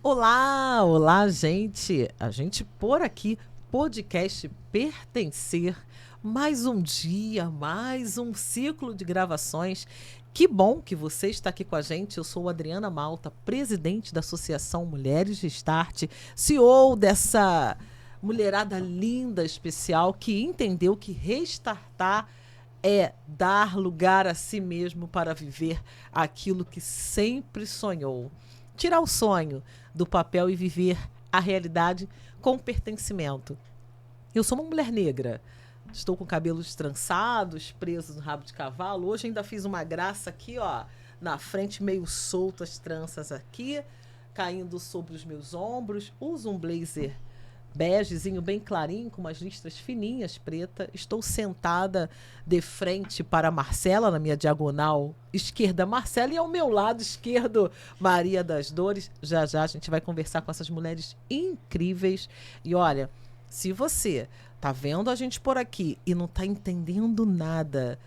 Olá, olá, gente. A gente por aqui, podcast Pertencer. Mais um dia, mais um ciclo de gravações. Que bom que você está aqui com a gente. Eu sou Adriana Malta, presidente da Associação Mulheres Restart, CEO dessa mulherada linda, especial, que entendeu que restartar é dar lugar a si mesmo para viver aquilo que sempre sonhou. Tirar o sonho do papel e viver a realidade com pertencimento. Eu sou uma mulher negra. Estou com cabelos trançados, presos no rabo de cavalo. Hoje ainda fiz uma graça aqui, ó, na frente, meio solto as tranças aqui, caindo sobre os meus ombros. Uso um blazer begezinho bem clarinho, com umas listras fininhas, preta. Estou sentada de frente para a Marcela, na minha diagonal esquerda, Marcela, e ao meu lado esquerdo, Maria das Dores. Já já a gente vai conversar com essas mulheres incríveis. E olha, se você tá vendo a gente por aqui e não tá entendendo nada,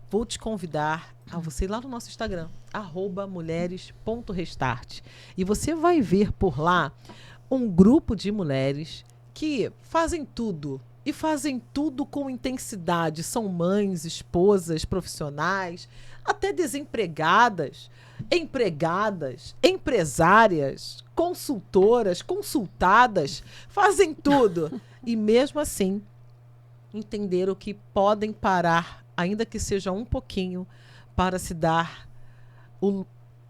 vou te convidar a você ir lá no nosso Instagram, @mulheres.restart. E você vai ver por lá um grupo de mulheres que fazem tudo. E fazem tudo com intensidade. São mães, esposas, profissionais, até desempregadas, empregadas, empresárias, consultoras, consultadas. Fazem tudo. E mesmo assim, entenderam que podem parar, ainda que seja um pouquinho, para se dar o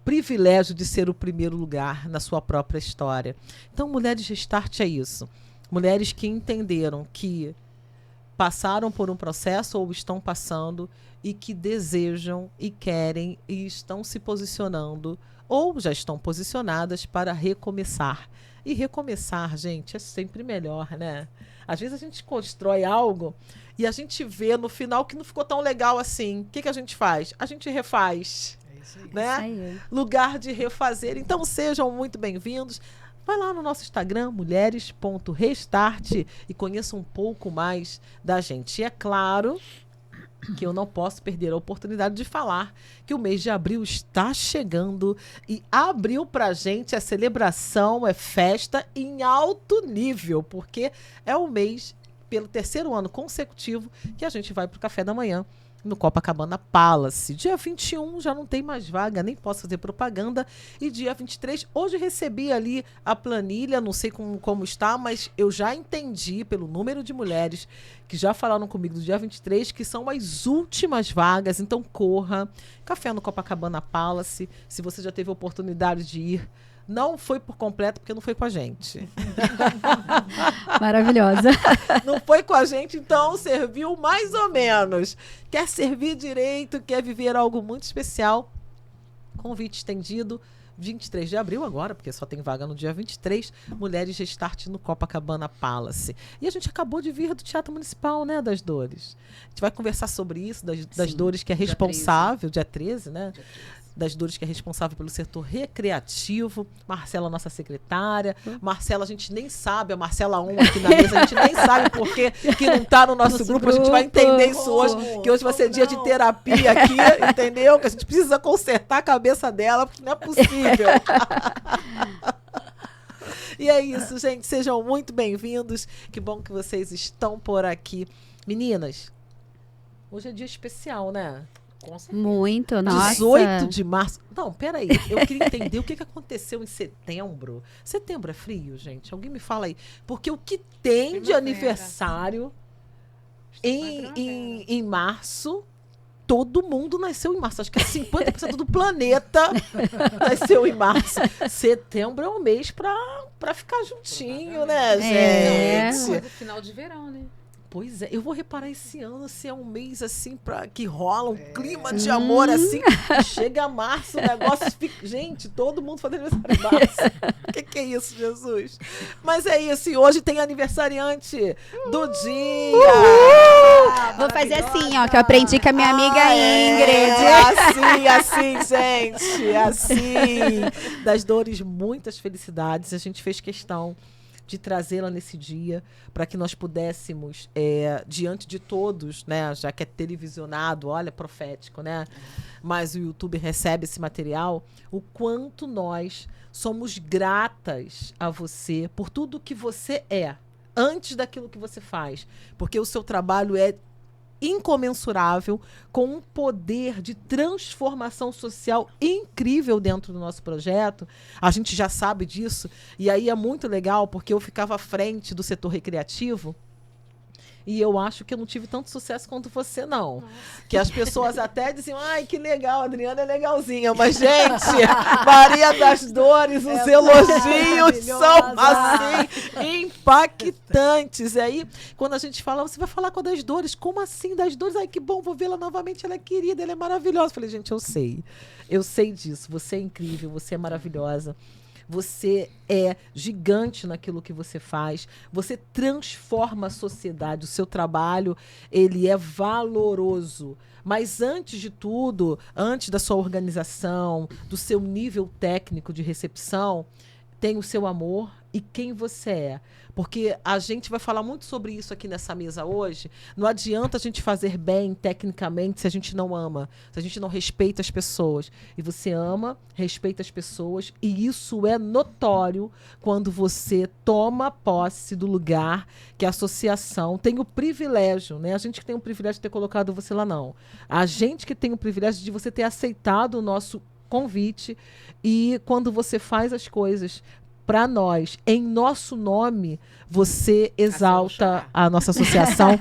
privilégio de ser o primeiro lugar na sua própria história. Então, Mulheres Restart é isso. Mulheres que entenderam que passaram por um processo ou estão passando e que desejam e querem e estão se posicionando ou já estão posicionadas para recomeçar. E recomeçar, gente, é sempre melhor, né? Às vezes a gente constrói algo e a gente vê no final que não ficou tão legal assim. O que a gente faz? A gente refaz. Né? Lugar de refazer. Então sejam muito bem-vindos. Vai lá no nosso Instagram, mulheres.restart, e conheça um pouco mais da gente. E é claro que eu não posso perder a oportunidade de falar que o mês de abril está chegando e abril pra gente é celebração, é festa em alto nível, porque é o mês, pelo terceiro ano consecutivo, que a gente vai pro café da manhã no Copacabana Palace. Dia 21 já não tem mais vaga, nem posso fazer propaganda. E dia 23, hoje recebi ali a planilha, não sei como está, mas eu já entendi pelo número de mulheres que já falaram comigo do dia 23, que são as últimas vagas, então corra. Café no Copacabana Palace, se você já teve a oportunidade de ir, não foi por completo, porque não foi com a gente. Maravilhosa. Não foi com a gente, então serviu mais ou menos. Quer servir direito, quer viver algo muito especial? Convite estendido, 23 de abril agora, porque só tem vaga no dia 23, Mulheres Restart no Copacabana Palace. E a gente acabou de vir do Teatro Municipal, né, das Dores. A gente vai conversar sobre isso, das Dores, que é responsável, dia 13, né? Dia 13. Das Dores, que é responsável pelo setor recreativo. Marcela, nossa secretária. Marcela, a gente nem sabe, a Marcela 1 aqui na mesa, a gente nem sabe por que não está no nosso grupo. A gente vai entender isso hoje, que hoje vai ser dia de terapia aqui, entendeu? Que a gente precisa consertar a cabeça dela, porque não é possível. E é isso, gente. Sejam muito bem-vindos. Que bom que vocês estão por aqui. Meninas, hoje é dia especial, né? Muito, nossa. 18 de março. Não, peraí. Eu queria entender o que aconteceu em setembro. Setembro é frio, gente? Alguém me fala aí. Porque o que tem de aniversário em março, todo mundo nasceu em março. Acho que 50% do planeta nasceu em março. Setembro é um mês pra ficar juntinho, né, gente? Mas é final de verão, né? Pois é, eu vou reparar esse ano se é um mês assim que rola um clima de amor assim. Chega março, o negócio fica. Gente, todo mundo fazendo aniversário em março. O que é isso, Jesus? Mas é isso, e hoje tem aniversariante do dia. Vou fazer assim, ó, que eu aprendi com a minha amiga Ingrid. Assim, gente. Assim. Das Dores, muitas felicidades. A gente fez questão de trazê-la nesse dia, para que nós pudéssemos, diante de todos, né, já que é televisionado, olha, profético, né? Mas o YouTube recebe esse material, o quanto nós somos gratas a você por tudo que você é, antes daquilo que você faz. Porque o seu trabalho é incomensurável, com um poder de transformação social incrível dentro do nosso projeto. A gente já sabe disso, e aí é muito legal, porque eu ficava à frente do setor recreativo, e eu acho que eu não tive tanto sucesso quanto você, não. Nossa. Que as pessoas até diziam, ai, que legal, a Adriana é legalzinha. Mas, gente, Maria das Dores, os elogios são, assim, impactantes. E aí, quando a gente fala, você vai falar com a Das Dores? Como assim, Das Dores? Ai, que bom, vou vê-la novamente, ela é querida, ela é maravilhosa. Eu falei, gente, eu sei disso. Você é incrível, você é maravilhosa. Você é gigante naquilo que você faz. Você transforma a sociedade. O seu trabalho, ele é valoroso. Mas antes de tudo, antes da sua organização, do seu nível técnico de recepção, tem o seu amor e quem você é. Porque a gente vai falar muito sobre isso aqui nessa mesa hoje. Não adianta a gente fazer bem tecnicamente se a gente não ama, se a gente não respeita as pessoas. E você ama, respeita as pessoas, e isso é notório quando você toma posse do lugar que a associação tem o privilégio, né? A gente que tem o privilégio de ter colocado você lá, não. A gente que tem o privilégio de você ter aceitado o nosso convite, e quando você faz as coisas para nós, em nosso nome, você exalta a nossa associação.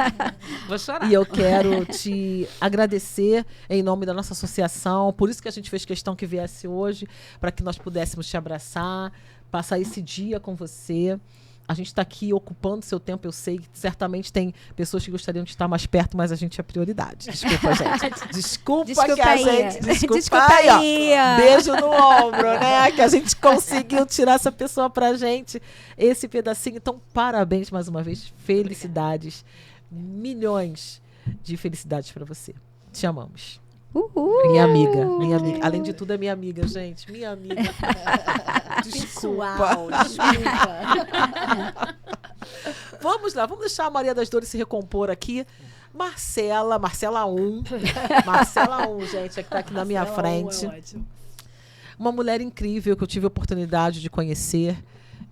Vou chorar. E eu quero te agradecer em nome da nossa associação. Por isso que a gente fez questão que viesse hoje, para que nós pudéssemos te abraçar, passar esse dia com você. A gente está aqui ocupando seu tempo, eu sei que certamente tem pessoas que gostariam de estar mais perto, mas a gente é prioridade. Desculpa, gente. Desculpa que a gente... Desculpa aí, ó. Beijo no ombro, né? Que a gente conseguiu tirar essa pessoa pra gente, esse pedacinho. Então, parabéns mais uma vez. Felicidades. Milhões de felicidades para você. Te amamos. Uhul. Minha amiga. Além de tudo, é minha amiga, gente. Minha amiga. Desculpa. Vamos lá, vamos deixar a Maria das Dores se recompor aqui. Marcela 1, gente, é que tá aqui na minha frente. Uma mulher incrível que eu tive a oportunidade de conhecer.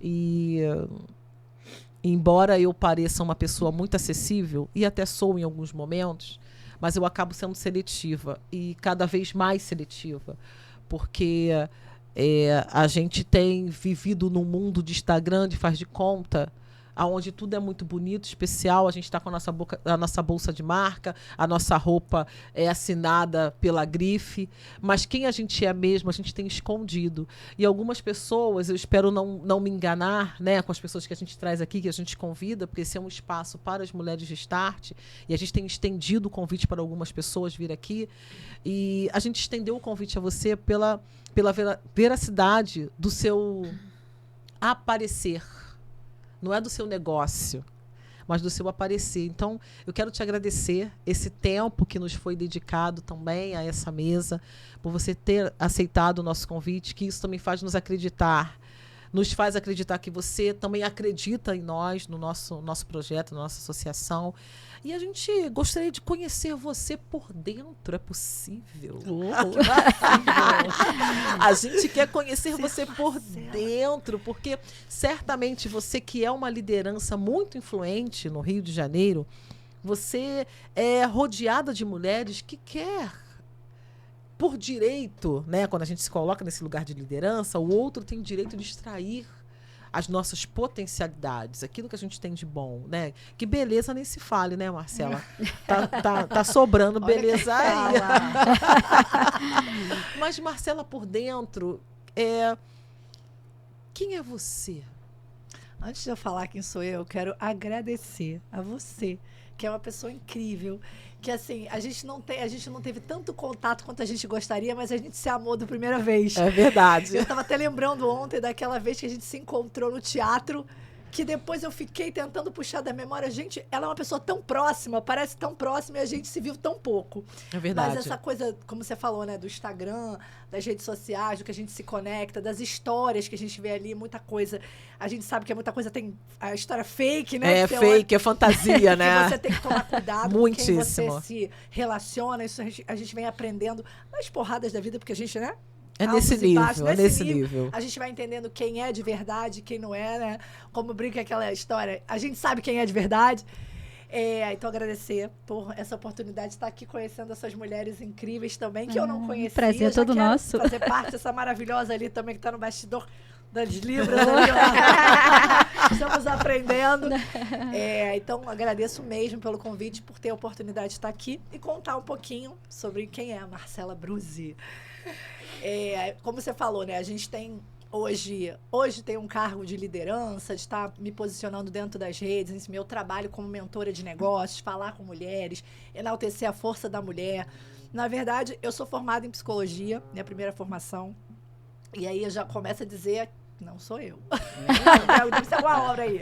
E embora eu pareça uma pessoa muito acessível, e até sou em alguns momentos, mas eu acabo sendo seletiva, e cada vez mais seletiva, porque a gente tem vivido num mundo de Instagram, de faz de conta, onde tudo é muito bonito, especial. A gente está com a nossa bolsa de marca, a nossa roupa é assinada pela grife, mas quem a gente é mesmo, a gente tem escondido. E algumas pessoas, eu espero não me enganar, né, com as pessoas que a gente traz aqui, que a gente convida, porque esse é um espaço para as mulheres de Start, e a gente tem estendido o convite para algumas pessoas vir aqui, e a gente estendeu o convite a você pela veracidade do seu aparecer. Não é do seu negócio, mas do seu aparecer. Então, eu quero te agradecer esse tempo que nos foi dedicado também a essa mesa, por você ter aceitado o nosso convite, que isso também faz nos faz acreditar que você também acredita em nós, no nosso projeto, na nossa associação. E a gente gostaria de conhecer você por dentro. É possível? A gente quer conhecer você por dentro, porque certamente você, que é uma liderança muito influente no Rio de Janeiro, você é rodeada de mulheres que quer, por direito, né, quando a gente se coloca nesse lugar de liderança, o outro tem o direito de extrair as nossas potencialidades, aquilo que a gente tem de bom, né? Que beleza nem se fale, né, Marcela? Tá sobrando beleza aí. Mas, Marcela, por dentro, quem é você? Antes de eu falar quem sou eu quero agradecer a você, que é uma pessoa incrível, que assim, a gente não teve tanto contato quanto a gente gostaria, mas a gente se amou da primeira vez. É verdade. Eu estava até lembrando ontem daquela vez que a gente se encontrou no teatro, que depois eu fiquei tentando puxar da memória. Gente, ela é uma pessoa tão próxima, parece tão próxima, e a gente se viu tão pouco. É verdade. Mas essa coisa, como você falou, né, do Instagram, das redes sociais, do que a gente se conecta, das histórias que a gente vê ali, muita coisa. A gente sabe que muita coisa tem a história fake, né? É fake, é fantasia, né? Que você tem que tomar cuidado Muitíssimo. com quem você se relaciona. Isso a gente vem aprendendo nas porradas da vida, porque a gente, né? É Altos nesse e baixos. nível, é nesse nível. A gente vai entendendo quem é de verdade, quem não é, né? Como brinca aquela história, a gente sabe quem é de verdade. Então, agradecer por essa oportunidade de estar aqui conhecendo essas mulheres incríveis também, que eu não conhecia. Prazer Já todo quero nosso. fazer parte dessa maravilhosa ali também, que está no bastidor das Libras. Ali, ó. Estamos aprendendo. Então, agradeço mesmo pelo convite, por ter a oportunidade de estar aqui e contar um pouquinho sobre quem é a Marcela Bruzzi. Como você falou, né? A gente tem hoje tem um cargo de liderança, de estar me posicionando dentro das redes, esse meu trabalho como mentora de negócios, falar com mulheres, enaltecer a força da mulher. Na verdade, eu sou formada em psicologia, minha primeira formação. E aí eu já começo a dizer, não sou eu. Deve ser alguma obra aí.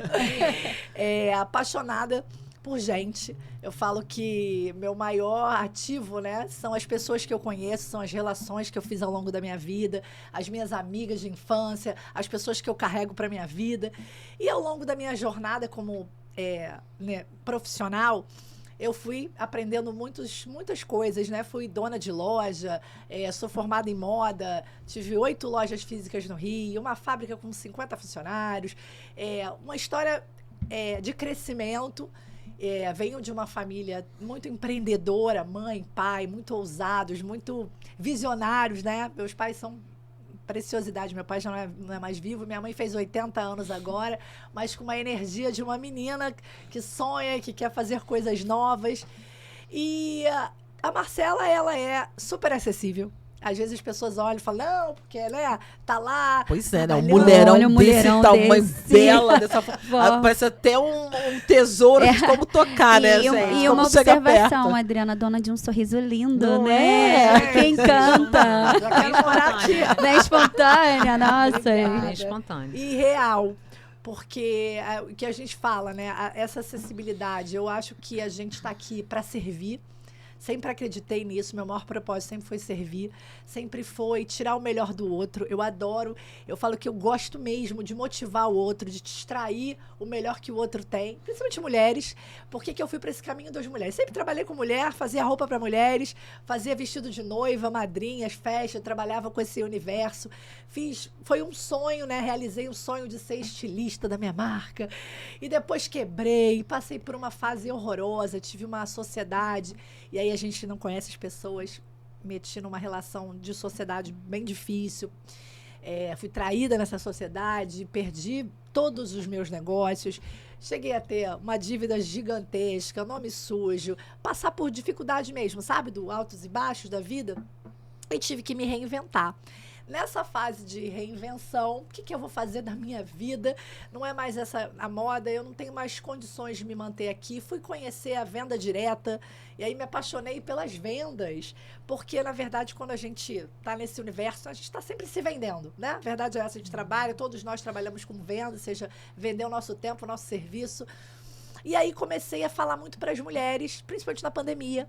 Apaixonada por gente. Eu falo que meu maior ativo, né, são as pessoas que eu conheço, são as relações que eu fiz ao longo da minha vida, as minhas amigas de infância, as pessoas que eu carrego para minha vida. E ao longo da minha jornada como profissional, eu fui aprendendo muitas coisas, né? Fui dona de loja, sou formada em moda, tive 8 lojas físicas no Rio, uma fábrica com 50 funcionários, uma história de crescimento. Venho de uma família muito empreendedora, mãe, pai, muito ousados, muito visionários, né? Meus pais são preciosidade. Meu pai já não é mais vivo, minha mãe fez 80 anos agora, mas com uma energia de uma menina que sonha, que quer fazer coisas novas. E a Marcela, ela é super acessível. Às vezes as pessoas olham e falam, não, porque ela tá lá. Pois é, né? Um mulherão desse tamanho, bela, dessa forma. Parece até um tesouro de como tocar, né, gente? E uma observação, Adriana, dona de um sorriso lindo, não né? Que encanta. Já quero morar aqui. Bem espontânea, nossa. Bem espontânea. E real. Porque o que a gente fala, né? Essa acessibilidade, eu acho que a gente está aqui para servir. Sempre acreditei nisso, meu maior propósito sempre foi servir, sempre foi tirar o melhor do outro. Eu adoro, eu falo que eu gosto mesmo de motivar o outro, de extrair o melhor que o outro tem, principalmente mulheres. Por que eu fui para esse caminho das mulheres? Sempre trabalhei com mulher, fazia roupa para mulheres, fazia vestido de noiva, madrinhas, festa, trabalhava com esse universo. Foi um sonho, né? Realizei o sonho de ser estilista da minha marca. E depois quebrei, passei por uma fase horrorosa, tive uma sociedade. E aí a gente não conhece as pessoas, meti numa relação de sociedade bem difícil. Fui traída nessa sociedade, perdi todos os meus negócios. Cheguei a ter uma dívida gigantesca, nome sujo, passar por dificuldade mesmo, sabe? Do altos e baixos da vida. E tive que me reinventar. Nessa fase de reinvenção, o que eu vou fazer da minha vida? Não é mais a moda, eu não tenho mais condições de me manter aqui. Fui conhecer a venda direta e aí me apaixonei pelas vendas. Porque, na verdade, quando a gente está nesse universo, a gente está sempre se vendendo, né? A verdade é essa, a gente trabalha, todos nós trabalhamos com venda, seja vender o nosso tempo, o nosso serviço. E aí comecei a falar muito para as mulheres, principalmente na pandemia.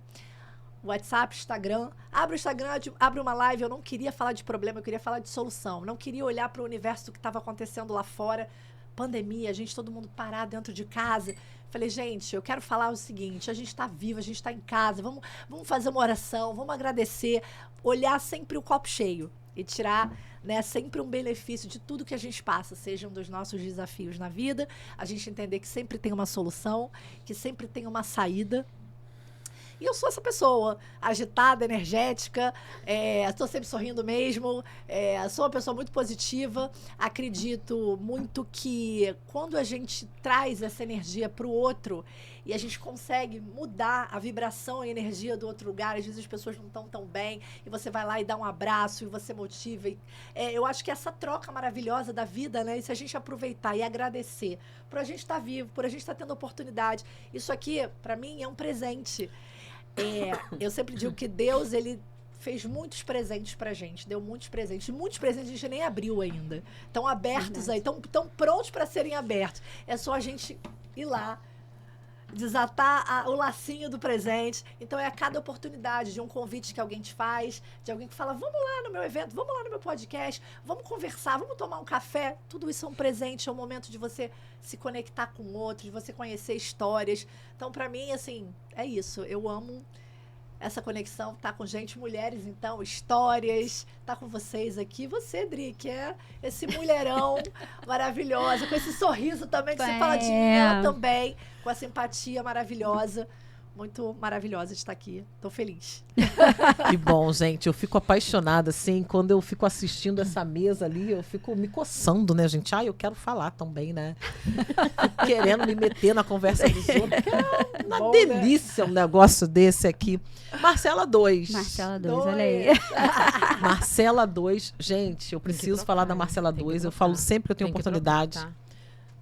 WhatsApp, Instagram. Abre o Instagram, abre uma live. Eu não queria falar de problema, eu queria falar de solução. Não queria olhar para o universo do que estava acontecendo lá fora. Pandemia, todo mundo parado dentro de casa. Falei, gente, eu quero falar o seguinte, a gente está vivo, a gente está em casa, vamos fazer uma oração, vamos agradecer, olhar sempre o copo cheio e tirar, né, sempre um benefício de tudo que a gente passa, seja um dos nossos desafios na vida, a gente entender que sempre tem uma solução, que sempre tem uma saída. E eu sou essa pessoa, agitada, energética, estou sempre sorrindo mesmo, sou uma pessoa muito positiva, acredito muito que quando a gente traz essa energia para o outro e a gente consegue mudar a vibração e a energia do outro lugar, às vezes as pessoas não estão tão bem, e você vai lá e dá um abraço, e você motiva. Eu acho que essa troca maravilhosa da vida, né, e se a gente aproveitar e agradecer por a gente estar vivo, por a gente estar tendo oportunidade, isso aqui, para mim, é um presente. Eu sempre digo que Deus, ele fez muitos presentes pra gente, deu muitos presentes a gente nem abriu ainda. Estão abertos aí, estão prontos para serem abertos. É só a gente ir lá, desatar o lacinho do presente. Então é a cada oportunidade de um convite que alguém te faz, de alguém que fala, vamos lá no meu evento, vamos lá no meu podcast, vamos conversar, vamos tomar um café. Tudo isso é um presente, é um momento de você se conectar com o outro, de você conhecer histórias. Então, para mim, assim, é isso. Eu amo essa conexão, tá com gente, mulheres, então, histórias, tá com vocês aqui. Você, Dri, que é esse mulherão maravilhosa, com esse sorriso também, que você fala de mim também, com essa empatia maravilhosa. Muito maravilhosa de estar aqui. Tô feliz. Que bom, gente. Eu fico apaixonada, assim, quando eu fico assistindo essa mesa ali, eu fico me coçando, né, gente? Eu quero falar também, né? Fico querendo me meter na conversa dos outros. É uma delícia, né? Um negócio desse aqui. Marcela 2. Marcela 2, olha aí. Marcela 2. Gente, eu preciso falar da Marcela 2. Eu falo sempre que eu tenho oportunidade.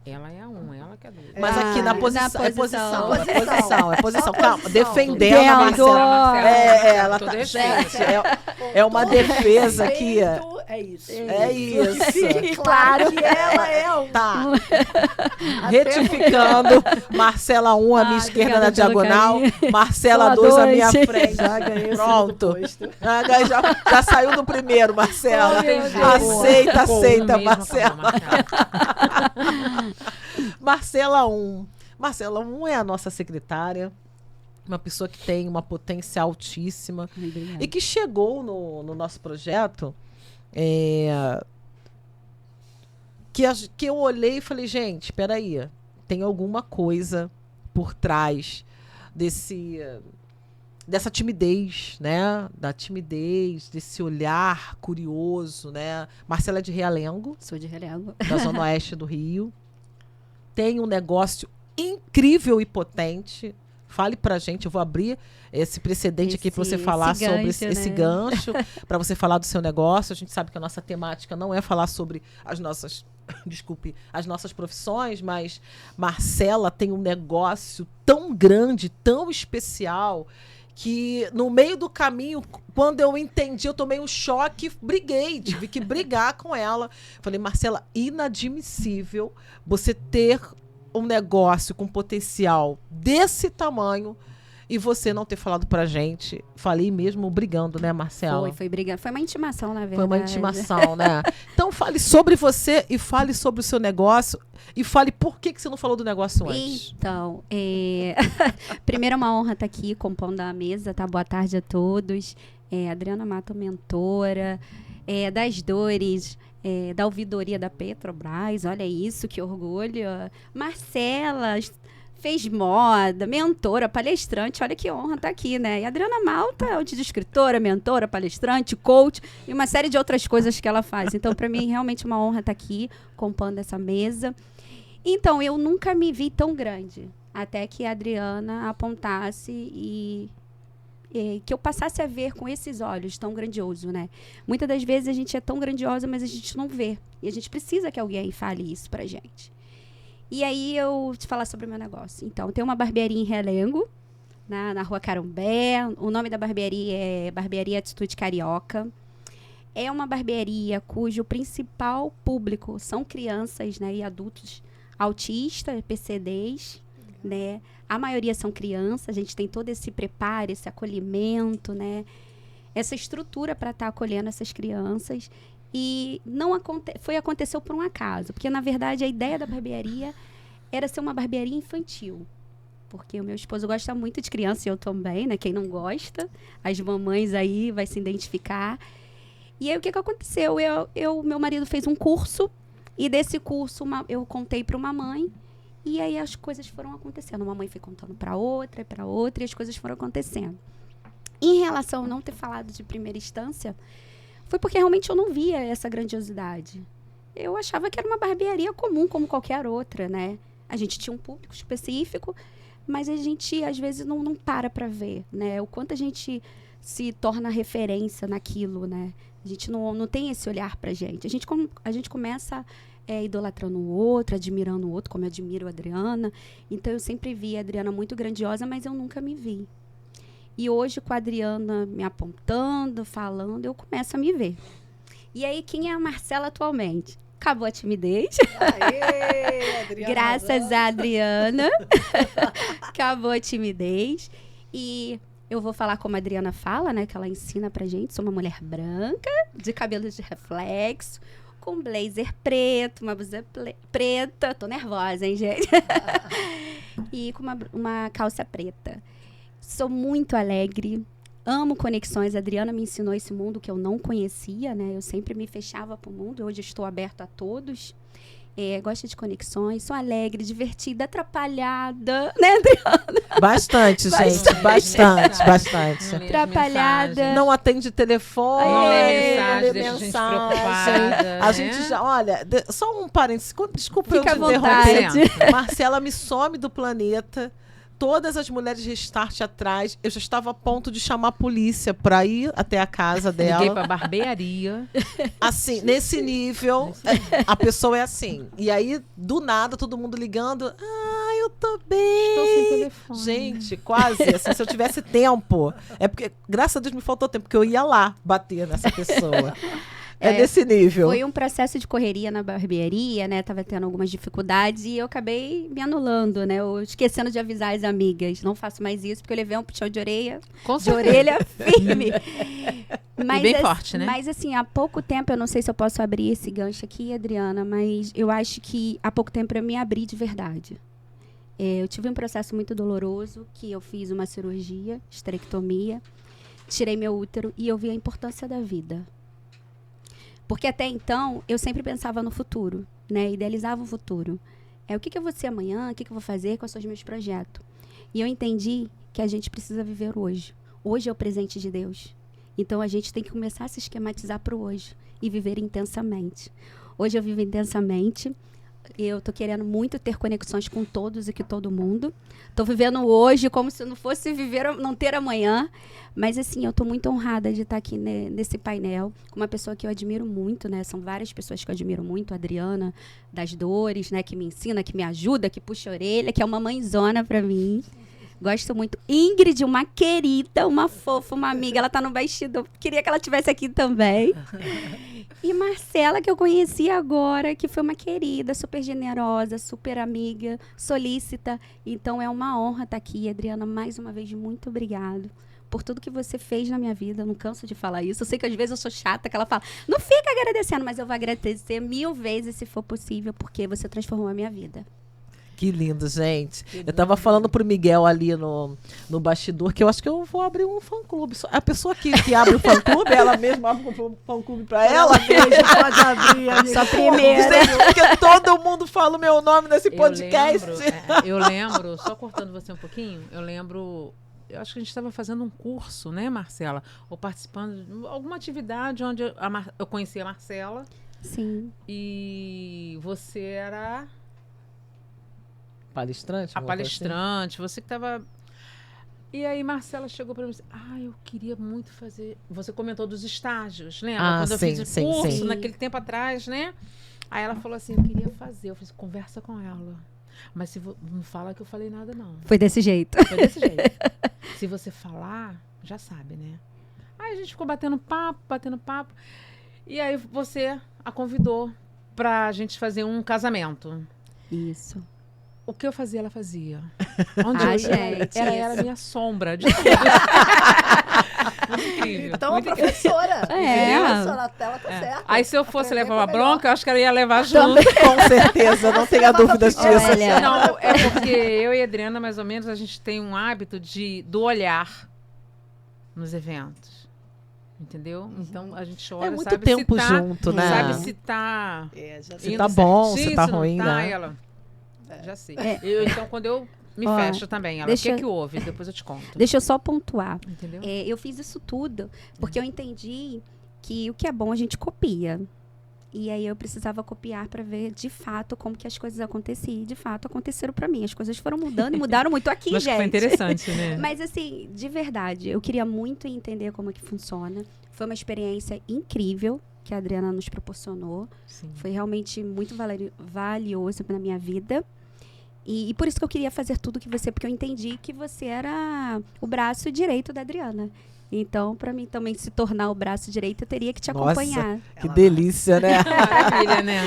Ela é a 1, ela que é a 2. Mas aqui na posição. É posição. Posição. Calma, defendendo a Marcela. Ela tá. Gente, é uma defesa aqui. É isso. É isso. Fique claro que ela é um. Tá. Retificando. Marcela 1 à minha esquerda na diagonal. Marcela 2 à minha frente. Já ganhei. Pronto. Já saiu do primeiro, Marcela. Aceita, Marcela. Marcela 1. Marcela 1 é a nossa secretária. Uma pessoa que tem uma potência altíssima. E que chegou no nosso projeto. Que eu olhei e falei, gente, peraí, tem alguma coisa por trás dessa timidez, né? Da timidez, desse olhar curioso, né? Marcela é de Realengo. Sou de Realengo. Da Zona Oeste do Rio. Tem um negócio incrível e potente. Fale pra gente, eu vou abrir esse precedente aqui para você falar sobre esse gancho, para você falar do seu negócio. A gente sabe que a nossa temática não é falar sobre as nossas profissões, mas Marcela tem um negócio tão grande, tão especial, que no meio do caminho, quando eu entendi, eu tomei um choque, tive que brigar com ela. Falei, Marcela, inadmissível você ter um negócio com potencial desse tamanho e você não ter falado pra gente. Falei mesmo brigando, né, Marcela? Foi brigando. Foi uma intimação, na verdade. Foi uma intimação, né? Então fale sobre você e fale sobre o seu negócio e fale por que você não falou do negócio antes. Então, primeiro é uma honra estar aqui compondo a mesa, tá? Boa tarde a todos. Adriana Mato, mentora, das dores, da ouvidoria da Petrobras, olha isso, que orgulho. Marcela fez moda, mentora, palestrante, olha que honra estar aqui, né? E a Adriana Malta é de escritora, mentora, palestrante, coach e uma série de outras coisas que ela faz. Então, para mim, realmente uma honra estar aqui compondo essa mesa. Então, eu nunca me vi tão grande, até que a Adriana apontasse e que eu passasse a ver com esses olhos tão grandioso, né? Muitas das vezes a gente é tão grandiosa, mas a gente não vê. E a gente precisa que alguém fale isso pra gente. E aí eu te falar sobre o meu negócio. Então, tem uma barbearia em Realengo, na Rua Carumbé. O nome da barbearia é Barbearia Atitude Carioca. É uma barbearia cujo principal público são crianças, né, e adultos autistas, PCDs, né? A maioria são crianças, a gente tem todo esse preparo, esse acolhimento, né? Essa estrutura para estar acolhendo essas crianças. E aconteceu por um acaso, porque na verdade a ideia da barbearia era ser uma barbearia infantil. Porque o meu esposo gosta muito de criança e eu também, né? Quem não gosta, as mamães aí vai se identificar. E aí o que aconteceu? Meu marido fez um curso e desse curso eu contei para uma mãe. E aí as coisas foram acontecendo. Uma mãe foi contando para outra, e as coisas foram acontecendo. Em relação a não ter falado de primeira instância, foi porque realmente eu não via essa grandiosidade. Eu achava que era uma barbearia comum, como qualquer outra, né? A gente tinha um público específico, mas a gente, às vezes, não para ver, né? O quanto a gente se torna referência naquilo, né? A gente não tem esse olhar pra gente. A gente começa idolatrando o outro, admirando o outro, como eu admiro a Adriana. Então, eu sempre vi a Adriana muito grandiosa, mas eu nunca me vi. E hoje, com a Adriana me apontando, falando, eu começo a me ver. E aí, quem é a Marcela atualmente? Acabou a timidez. Aê, Adriana. Graças a Adriana. Acabou a timidez. E eu vou falar como a Adriana fala, né? Que ela ensina pra gente. Sou uma mulher branca, de cabelo de reflexo, com blazer preto, uma blusa preta. Tô nervosa, hein, gente? E com uma calça preta. Sou muito alegre. Amo conexões. A Adriana me ensinou esse mundo que eu não conhecia, né? Eu sempre me fechava pro mundo. Hoje estou aberta a todos. Gosto de conexões. Sou alegre, divertida, atrapalhada, né, Adriana? Bastante, gente. Bastante. Atrapalhada. Não atende telefone. Não lê lê mensagem, deixa a gente preocupada, A né? gente já, olha, só um parênteses. Desculpa Fica eu à te vontade. interromper. Marcela me some do planeta. Todas as mulheres Restart atrás, eu já estava a ponto de chamar a polícia para ir até a casa dela. Liguei pra barbearia. Assim, nesse nível, a pessoa é assim. E aí, do nada, todo mundo ligando. Ah, eu tô bem. Estou sem telefone. Gente, quase. Assim, se eu tivesse tempo. É porque, graças a Deus, me faltou tempo, porque eu ia lá bater nessa pessoa. É nesse nível. Foi um processo de correria na barbearia, né? Tava tendo algumas dificuldades e eu acabei me anulando, né? Eu esquecendo de avisar as amigas. Não faço mais isso, porque eu levei um puxão de orelha. Com De certeza. orelha firme. E bem forte, né? Mas assim, há pouco tempo, eu não sei se eu posso abrir esse gancho aqui, Adriana, mas eu acho que há pouco tempo eu me abri de verdade. Eu tive um processo muito doloroso, que eu fiz uma cirurgia, esterectomia, tirei meu útero e eu vi a importância da vida. Porque até então, eu sempre pensava no futuro, né? Idealizava o futuro. O que eu vou ser amanhã? O que eu vou fazer? Quais são os meus projetos? E eu entendi que a gente precisa viver hoje. Hoje é o presente de Deus. Então, a gente tem que começar a se esquematizar para o hoje e viver intensamente. Hoje eu vivo intensamente. Eu tô querendo muito ter conexões com todos e com todo mundo. Tô vivendo hoje como se eu não fosse viver, não ter amanhã. Mas, assim, eu tô muito honrada de estar aqui nesse painel com uma pessoa que eu admiro muito, né? São várias pessoas que eu admiro muito. A Adriana, das Dores, né? Que me ensina, que me ajuda, que puxa a orelha, que é uma mãezona pra mim. Gosto muito. Ingrid, uma querida, uma fofa, uma amiga. Ela tá no bastidor. Queria que ela estivesse aqui também. E Marcela, que eu conheci agora, que foi uma querida, super generosa, super amiga, solícita. Então, é uma honra estar aqui. Adriana, mais uma vez, muito obrigado por tudo que você fez na minha vida. Eu não canso de falar isso. Eu sei que às vezes eu sou chata, que ela fala, não fica agradecendo, mas eu vou agradecer 1000 vezes se for possível, porque você transformou a minha vida. Que lindo, gente. Eu tava falando pro Miguel ali no bastidor que eu acho que eu vou abrir um fã-clube. A pessoa que abre o fã-clube, ela mesma abre um fã-clube pra ela. Pode abrir, amiga. Só primeira. Porque todo mundo fala o meu nome nesse podcast. Eu lembro, só cortando você um pouquinho, eu acho que a gente estava fazendo um curso, né, Marcela? Ou participando de alguma atividade onde eu conheci a Marcela. Sim. E você era Palestrante? a palestrante, você que estava... E aí Marcela chegou para mim e disse, eu queria muito fazer... Você comentou dos estágios, lembra? Quando eu fiz o curso, naquele tempo atrás, né? Aí ela falou assim, eu queria fazer. Eu falei, conversa com ela. Mas não fala que eu falei nada, não. Foi desse jeito. Foi desse jeito. Se você falar, já sabe, né? Aí a gente ficou batendo papo. E aí você a convidou pra gente fazer um casamento. Isso. O que eu fazia, ela fazia. Onde gente, era a minha sombra. De Muito incrível. Então, muito a professora. É. A professora na tela tá certa. Aí se eu fosse Aprender levar uma foi melhor. bronca, eu acho que ela ia levar junto. Com certeza, não tenha dúvidas disso. Olha. Não, é porque eu e a Adriana, mais ou menos, a gente tem um hábito do olhar nos eventos. Entendeu? Então a gente olha, É muito sabe tempo se tá, junto, né? sabe se tá Já Se indo tá bom, certinho, se tá não ruim, tá, né? Ela, já sei. É. Então, quando eu me Ó, fecho também, ela, o deixa- que houve? Depois eu te conto. Deixa eu só pontuar. Entendeu? Eu fiz isso tudo porque eu entendi que o que é bom a gente copia. E aí eu precisava copiar para ver de fato como que as coisas aconteciam. E de fato aconteceram para mim. As coisas foram mudando e mudaram muito aqui, Mas que gente. foi interessante, né? Mas assim, de verdade, eu queria muito entender como é que funciona. Foi uma experiência incrível que a Adriana nos proporcionou. Sim. Foi realmente muito valioso na minha vida. E por isso que eu queria fazer tudo que você, porque eu entendi que você era o braço direito da Adriana. Então, para mim também se tornar o braço direito, eu teria que te acompanhar. Que delícia, né? Maravilha, né?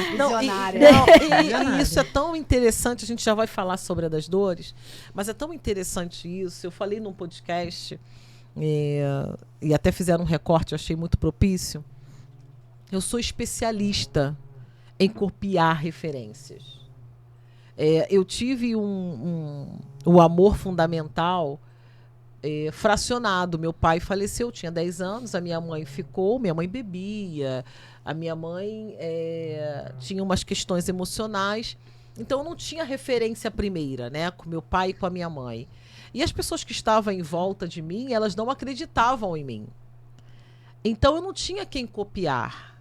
E isso é tão interessante, a gente já vai falar sobre a das dores, mas é tão interessante isso. Eu falei num podcast, e até fizeram um recorte, eu achei muito propício. Eu sou especialista em copiar referências. Eu tive o amor fundamental fracionado. Meu pai faleceu, eu tinha 10 anos, a minha mãe ficou, minha mãe bebia, a minha mãe tinha umas questões emocionais, então eu não tinha referência primeira, né, com meu pai e com a minha mãe. E as pessoas que estavam em volta de mim, elas não acreditavam em mim. Então eu não tinha quem copiar.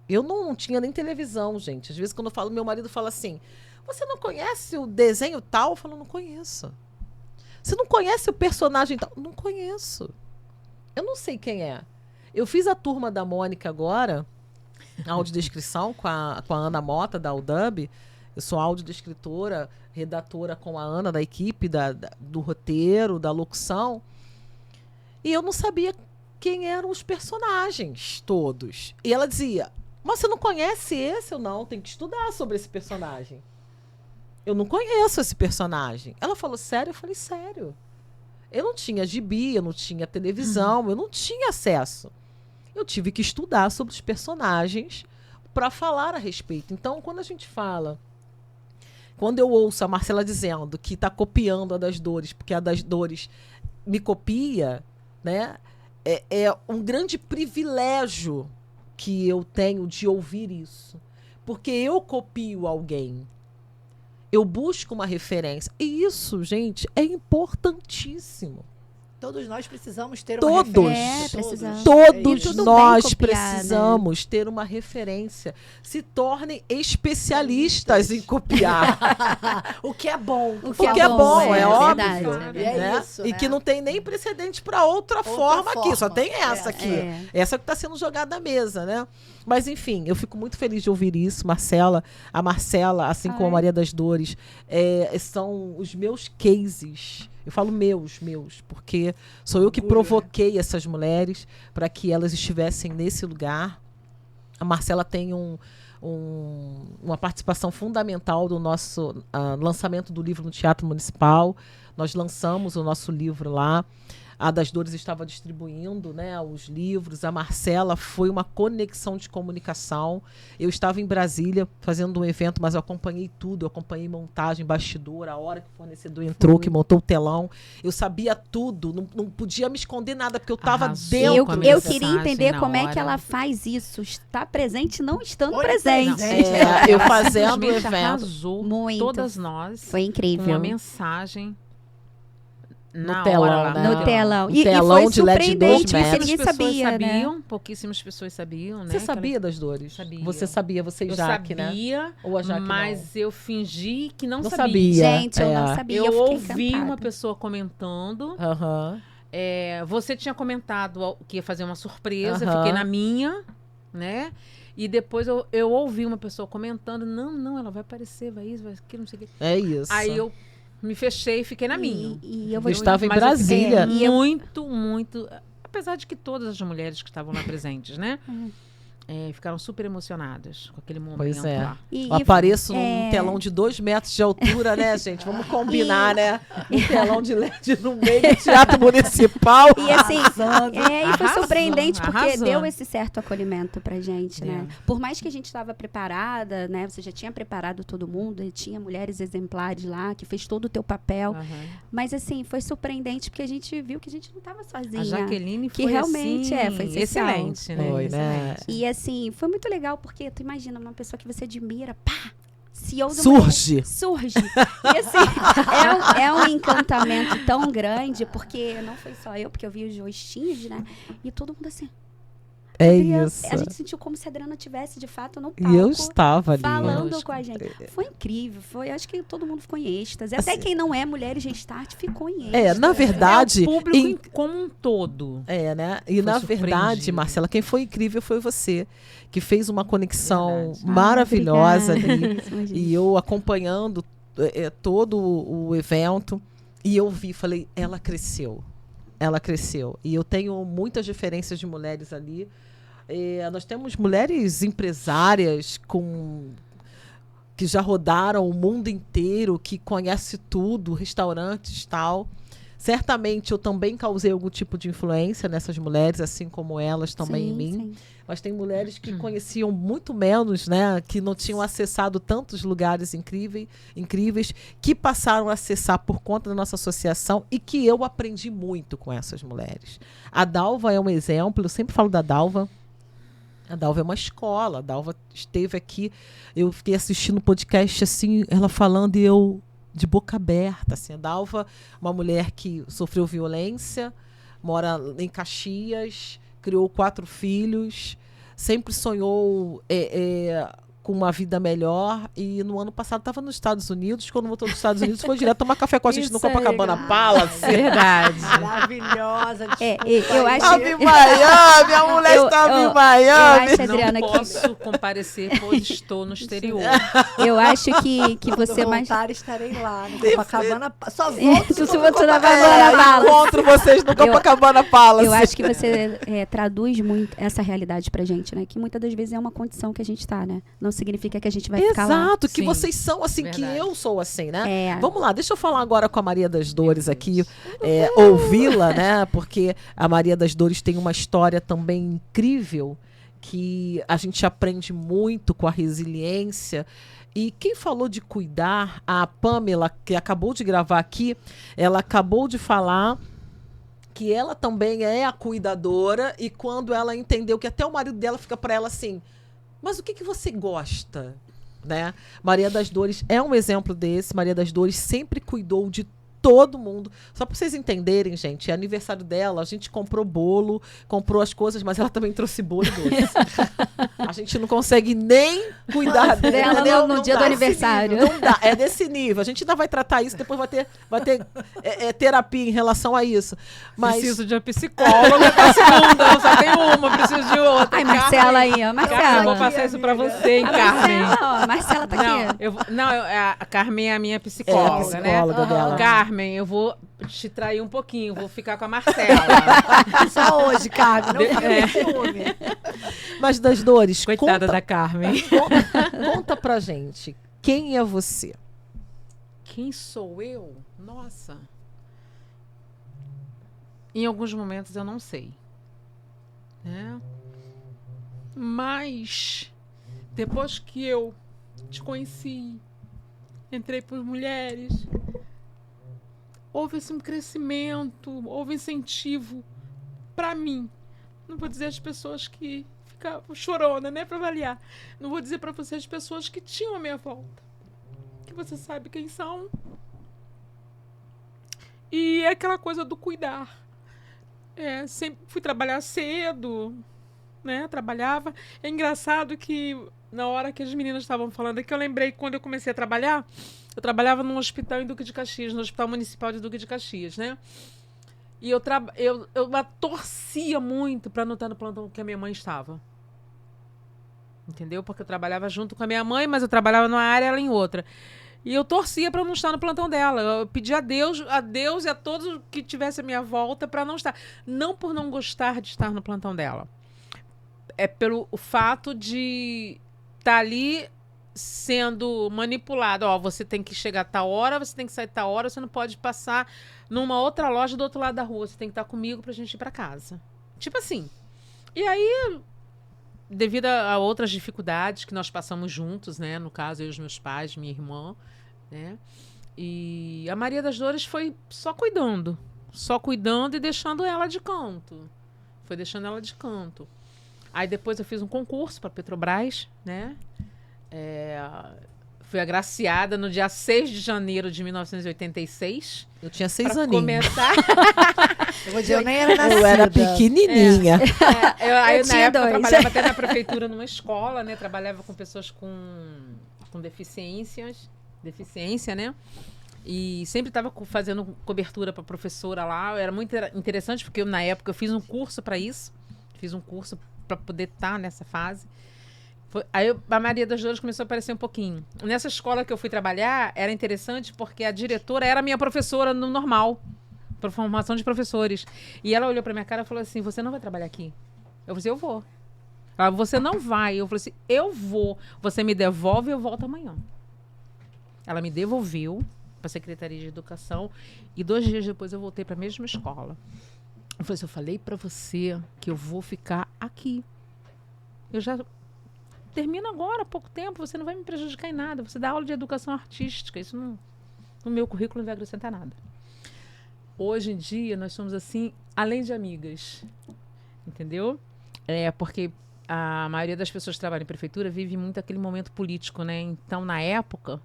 Eu não tinha nem televisão, gente. Às vezes quando eu falo, meu marido fala assim, você não conhece o desenho tal? Eu falo, não conheço. Você não conhece o personagem tal? Não conheço. Eu não sei quem é. Eu fiz a Turma da Mônica agora, a audiodescrição com a Ana Mota, da UDUB. Eu sou audiodescritora, redatora com a Ana, da equipe, do roteiro, da locução. E eu não sabia quem eram os personagens todos. E ela dizia, mas você não conhece esse? Eu não, tem que estudar sobre esse personagem. Eu não conheço esse personagem. Ela falou, sério? Eu falei, sério. Eu não tinha gibi, eu não tinha televisão, eu não tinha acesso. Eu tive que estudar sobre os personagens para falar a respeito. Então, quando a gente fala, quando eu ouço a Marcela dizendo que está copiando a das dores, porque a das dores me copia, né? É um grande privilégio que eu tenho de ouvir isso. Porque eu copio alguém. Eu busco uma referência. E isso, gente, é importantíssimo. Todos nós precisamos ter uma referência. Todos nós precisamos ter uma referência. Se tornem especialistas em copiar. O que é bom. O que é bom, é óbvio. Né? Isso, e que não tem nem precedente para outra forma aqui. Só tem essa aqui. Essa que está sendo jogada à mesa, né? Mas, enfim, eu fico muito feliz de ouvir isso, Marcela. A Marcela, assim como a Maria das Dores, são os meus cases. Eu falo meus, porque sou eu que provoquei essas mulheres para que elas estivessem nesse lugar. A Marcela tem uma participação fundamental do nosso lançamento do livro no Teatro Municipal. Nós lançamos o nosso livro lá. A das Dores estava distribuindo, né, os livros. A Marcela foi uma conexão de comunicação. Eu estava em Brasília fazendo um evento, mas eu acompanhei tudo. Eu acompanhei montagem, bastidor, a hora que o fornecedor entrou, que montou o telão. Eu sabia tudo. Não podia me esconder nada, porque eu estava dentro. Eu queria entender como é que ela faz isso. Está presente não estando presente. Eu fazendo o evento. Arrasou muito. Todas nós. Foi incrível. Uma mensagem. No telão, né? No telão. E foi de surpreendente, porque ninguém sabia, sabiam, né? Pouquíssimas pessoas sabiam, né? Você sabia das dores? Sabia. Você sabia, você e Jaque, né? Eu sabia, ou a Jaque mas eu fingi que não sabia. Gente, eu não sabia. Eu ouvi uma pessoa comentando. Aham. Você tinha comentado que ia fazer uma surpresa, fiquei na minha, né? E depois eu ouvi uma pessoa comentando, não, ela vai aparecer, vai isso, vai aquilo, não sei o quê. É isso. Aí eu me fechei e fiquei na minha. Eu estava em Brasília. Muito. Apesar de que todas as mulheres que estavam lá presentes, né? Ficaram super emocionadas com aquele momento lá. Eu apareço num telão de 2 metros de altura, né, gente? Vamos combinar, né? Um telão de LED no meio do Teatro Municipal. E assim, e foi surpreendente, porque deu esse certo acolhimento pra gente, né? Por mais que a gente estava preparada, né? Você já tinha preparado todo mundo, e tinha mulheres exemplares lá, que fez todo o teu papel. Mas assim, foi surpreendente, porque a gente viu que a gente não estava sozinha. A Jaqueline que foi realmente assim, foi excelente, né? Foi, né? E assim, foi muito legal, porque tu imagina uma pessoa que você admira, pá! Surge. E assim, é um encantamento tão grande, porque não foi só eu, porque eu vi os rostinhos, né? E todo mundo assim. Isso. A gente sentiu como se a Adriana tivesse, de fato, no palco. E eu estava ali. Falando com a gente. Foi incrível. Acho que todo mundo ficou em êxtase. Até quem não é Mulheres Restart ficou em êxtase. Na verdade... o público como um todo. Né? E na verdade, Marcela, quem foi incrível foi você, que fez uma conexão maravilhosa ali. E eu acompanhando todo o evento e eu falei, ela cresceu. Ela cresceu. E eu tenho muitas referências de mulheres ali. Nós temos mulheres empresárias que já rodaram o mundo inteiro, que conhece tudo, restaurantes e tal. Certamente eu também causei algum tipo de influência nessas mulheres, assim como elas também em mim. Sim. Mas tem mulheres que conheciam muito menos, né? Que não tinham acessado tantos lugares incríveis, que passaram a acessar por conta da nossa associação e que eu aprendi muito com essas mulheres. A Dalva é um exemplo, eu sempre falo da Dalva. A Dalva é uma escola, a Dalva esteve aqui, eu fiquei assistindo o podcast assim, ela falando e eu de boca aberta, assim. A Dalva, uma mulher que sofreu violência, mora em Caxias, criou 4 filhos, sempre sonhou com uma vida melhor e no ano passado estava nos Estados Unidos. Quando voltou dos Estados Unidos, foi direto tomar café com a gente no Copacabana Palace. Verdade. Maravilhosa. Eu acho... Estava em Miami, a mulher estava em Miami. Eu acho, Adriana, não posso comparecer, pois estou no exterior. Eu acho que você mais... mais... estarei lá no Copacabana. Só volto se você na Copacabana Palace. Encontro vocês no Copacabana Palace. Eu acho que você traduz muito essa realidade pra gente, né? Que muitas das vezes é uma condição que a gente tá, né? Não significa que a gente vai ficar lá. Exato, que Sim, vocês são assim, verdade. que eu sou assim, né? É. Vamos lá, deixa eu falar agora com a Maria das Dores aqui, ouvi-la, né? Porque a Maria das Dores tem uma história também incrível, que a gente aprende muito com a resiliência. E quem falou de cuidar, a Pamela, que acabou de gravar aqui, ela acabou de falar que ela também é a cuidadora, e quando ela entendeu que até o marido dela fica para ela assim, mas o que você gosta? Né? Maria das Dores é um exemplo desse. Maria das Dores sempre cuidou de todo mundo. Só para vocês entenderem, gente, é aniversário dela, a gente comprou bolo, comprou as coisas, mas ela também trouxe bolo e doce. A gente não consegue nem cuidar dela no dia do aniversário. Não dá, é desse nível. A gente ainda vai tratar isso, depois vai ter terapia em relação a isso. Mas... Preciso de uma psicóloga pra segunda, eu só tenho uma, preciso de outra. Ai, Marcela aí, ó. Marcela. Eu vou passar isso pra você, hein, Carmen. Marcela, Marcela tá aqui. A Carmen é a minha psicóloga, né? Dela. Carmen, eu vou te trair um pouquinho, vou ficar com a Marcela. Só hoje, Carmen, não fica ciúme. Mas das Dores, coitada da Carmen. Conta pra gente, quem é você? Quem sou eu? Nossa. Em alguns momentos eu não sei. Né? Mas depois que eu te conheci, entrei por mulheres, houve assim, um crescimento, houve incentivo para mim. Não vou dizer as pessoas que ficavam chorona, né, para avaliar. Não vou dizer para você as pessoas que tinham a minha volta, que você sabe quem são. E é aquela coisa do cuidar. Sempre fui trabalhar cedo, né? Trabalhava. É engraçado que na hora que as meninas estavam falando aqui, eu lembrei que quando eu comecei a trabalhar, eu trabalhava num hospital em Duque de Caxias, no Hospital Municipal de Duque de Caxias, né? E eu torcia muito para não estar no plantão que a minha mãe estava. Entendeu? Porque eu trabalhava junto com a minha mãe, mas eu trabalhava numa área, ela em outra. E eu torcia para não estar no plantão dela. Eu pedia a Deus e a todos que tivessem a minha volta para não estar. Não por não gostar de estar no plantão dela. É pelo fato de estar ali sendo manipulado. Ó, você tem que chegar a tal hora, você tem que sair a tal hora, você não pode passar numa outra loja do outro lado da rua. Você tem que estar comigo pra gente ir pra casa. Tipo assim. E aí, devido a outras dificuldades que nós passamos juntos, né? No caso, eu e os meus pais, minha irmã, né? E a Maria das Dores foi só cuidando e deixando ela de canto. Foi deixando ela de canto. Aí depois eu fiz um concurso para Petrobras, né? Fui agraciada no dia 6 de janeiro de 1986. Eu tinha 6 aninhos. Começar. Eu nem era nascida. Eu era pequenininha. Eu na época eu trabalhava até na prefeitura numa escola, né? Trabalhava com pessoas com deficiência, né? E sempre estava fazendo cobertura para professora lá. Era muito interessante porque na época eu fiz um curso para isso. Fiz um curso para poder estar nessa fase. Aí a Maria das Dores começou a aparecer um pouquinho. Nessa escola que eu fui trabalhar, era interessante porque a diretora era minha professora no normal, para formação de professores. E ela olhou para minha cara e falou assim, você não vai trabalhar aqui? Eu falei assim, eu vou. Ela, você não vai. Eu falei assim, eu vou. Você me devolve e eu volto amanhã. Ela me devolveu para a Secretaria de Educação e 2 dias depois eu voltei para a mesma escola. Eu falei assim, eu falei para você que eu vou ficar aqui. Eu já termino agora, há pouco tempo, você não vai me prejudicar em nada. Você dá aula de educação artística, isso não, no meu currículo não vai acrescentar nada. Hoje em dia, nós somos assim, além de amigas, entendeu? Porque a maioria das pessoas que trabalham em prefeitura vive muito aquele momento político, né? Então, na época,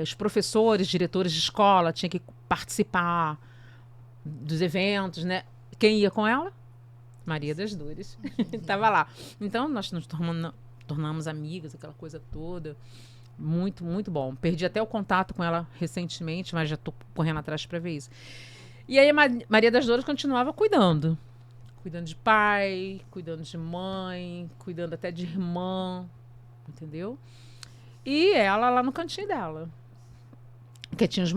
os professores, diretores de escola tinham que participar dos eventos, né? Quem ia com ela? Maria das Dores. Estava lá. Então, nós nos tornamos amigas, aquela coisa toda. Muito, muito bom. Perdi até o contato com ela recentemente, mas já estou correndo atrás para ver isso. E aí, a Maria das Dores continuava cuidando. Cuidando de pai, cuidando de mãe, cuidando até de irmã, entendeu? E ela lá no cantinho dela. Porque tinha os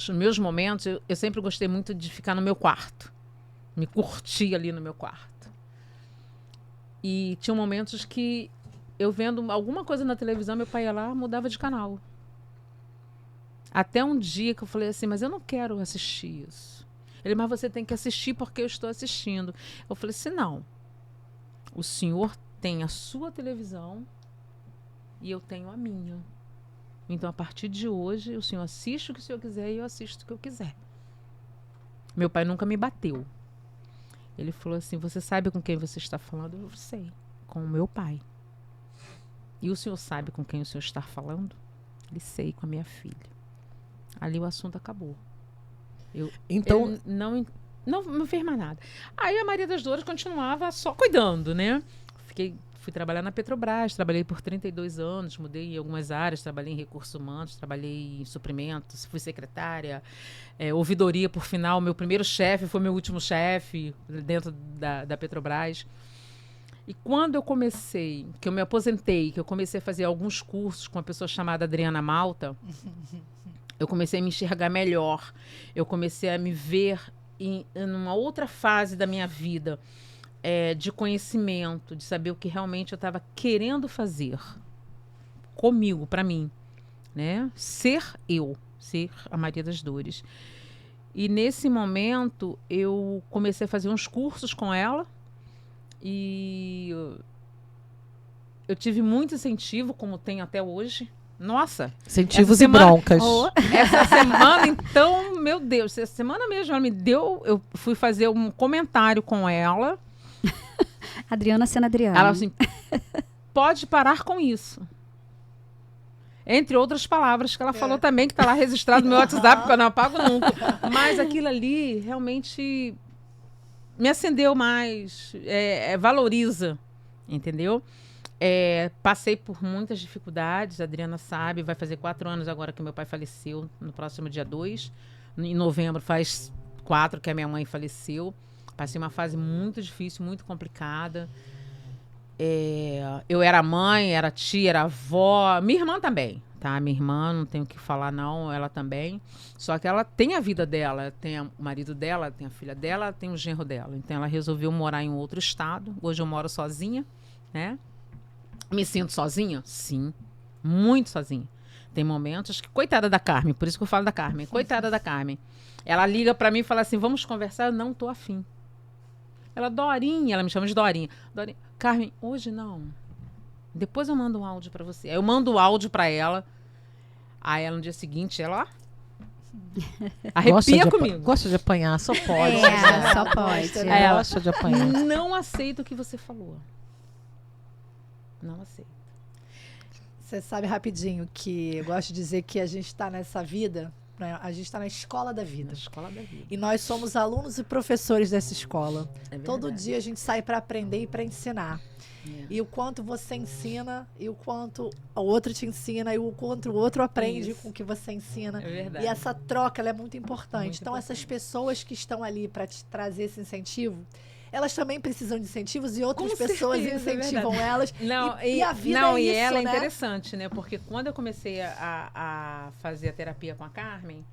meus momentos, eu sempre gostei muito de ficar no meu quarto. Me curtir ali no meu quarto. E tinha momentos que eu vendo alguma coisa na televisão, meu pai ia lá, mudava de canal. Até um dia que eu falei assim, mas eu não quero assistir isso. Ele, mas você tem que assistir porque eu estou assistindo. Eu falei assim, não. O senhor tem a sua televisão e eu tenho a minha. Então, a partir de hoje, o senhor assiste o que o senhor quiser e eu assisto o que eu quiser. Meu pai nunca me bateu. Ele falou assim, você sabe com quem você está falando? Eu sei, com o meu pai. E o senhor sabe com quem o senhor está falando? Ele sei, com a minha filha. Ali o assunto acabou. Então, não fez mais nada. Aí a Maria das Dores continuava só cuidando, né? Fui trabalhar na Petrobras, trabalhei por 32 anos, mudei em algumas áreas, trabalhei em recursos humanos, trabalhei em suprimentos, fui secretária, ouvidoria por final. Meu primeiro chefe foi meu último chefe dentro da Petrobras. E quando eu comecei, que eu me aposentei, que eu comecei a fazer alguns cursos com uma pessoa chamada Adriana Malta, eu comecei a me enxergar melhor. Eu comecei a me ver em uma outra fase da minha vida, de conhecimento, de saber o que realmente eu estava querendo fazer comigo, para mim, né? Ser a Maria das Dores. E nesse momento eu comecei a fazer uns cursos com ela e eu tive muito incentivo, como tenho até hoje. Nossa! Incentivos e broncas. Essa semana, então, meu Deus, essa semana mesmo ela me deu, eu fui fazer um comentário com ela. Adriana sendo Adriana. Ela assim, pode parar com isso. Entre outras palavras que ela falou também, que está lá registrado no meu WhatsApp, que eu não apago nunca. Mas aquilo ali realmente me acendeu mais, valoriza, entendeu? Passei por muitas dificuldades, a Adriana sabe, vai fazer 4 anos agora que meu pai faleceu, no próximo dia 2. Em novembro faz 4 que a minha mãe faleceu. Passei uma fase muito difícil, muito complicada. Eu era mãe, era tia, era avó. Minha irmã também, tá? Minha irmã, não tenho o que falar não, ela também. Só que ela tem a vida dela, tem o marido dela, tem a filha dela, tem o genro dela. Então ela resolveu morar em um outro estado. Hoje eu moro sozinha, né? Me sinto sozinha? Sim, muito sozinha. Tem momentos que... Coitada da Carmen, por isso que eu falo da Carmen. Coitada da Carmen. Ela liga pra mim e fala assim, vamos conversar? Eu não tô afim. Ela, Dorinha, ela me chama de Dorinha. Dorinha, Carmen, hoje não. Depois eu mando um áudio pra você. Aí eu mando o áudio pra ela. Aí ela, no dia seguinte, ela arrepia comigo. Gosta de apanhar, só pode. Só pode. Ela gosta de apanhar. Não aceito o que você falou. Não aceito. Você sabe rapidinho que eu gosto de dizer que a gente está nessa vida, né? A gente está na escola da vida. Na escola da vida. E nós somos alunos e professores dessa escola. Todo dia a gente sai para aprender e para ensinar. E o quanto você ensina, e o quanto o outro te ensina, e o quanto o outro aprende com o que você ensina. É verdade. E essa troca ela é muito importante. Muito então, importante. essas pessoas que estão ali para te trazer esse incentivo, elas também precisam de incentivos e outras pessoas incentivam elas. Não, e a vida é isso, ela né? é interessante, né? Porque quando eu comecei a fazer a terapia com a Carmen,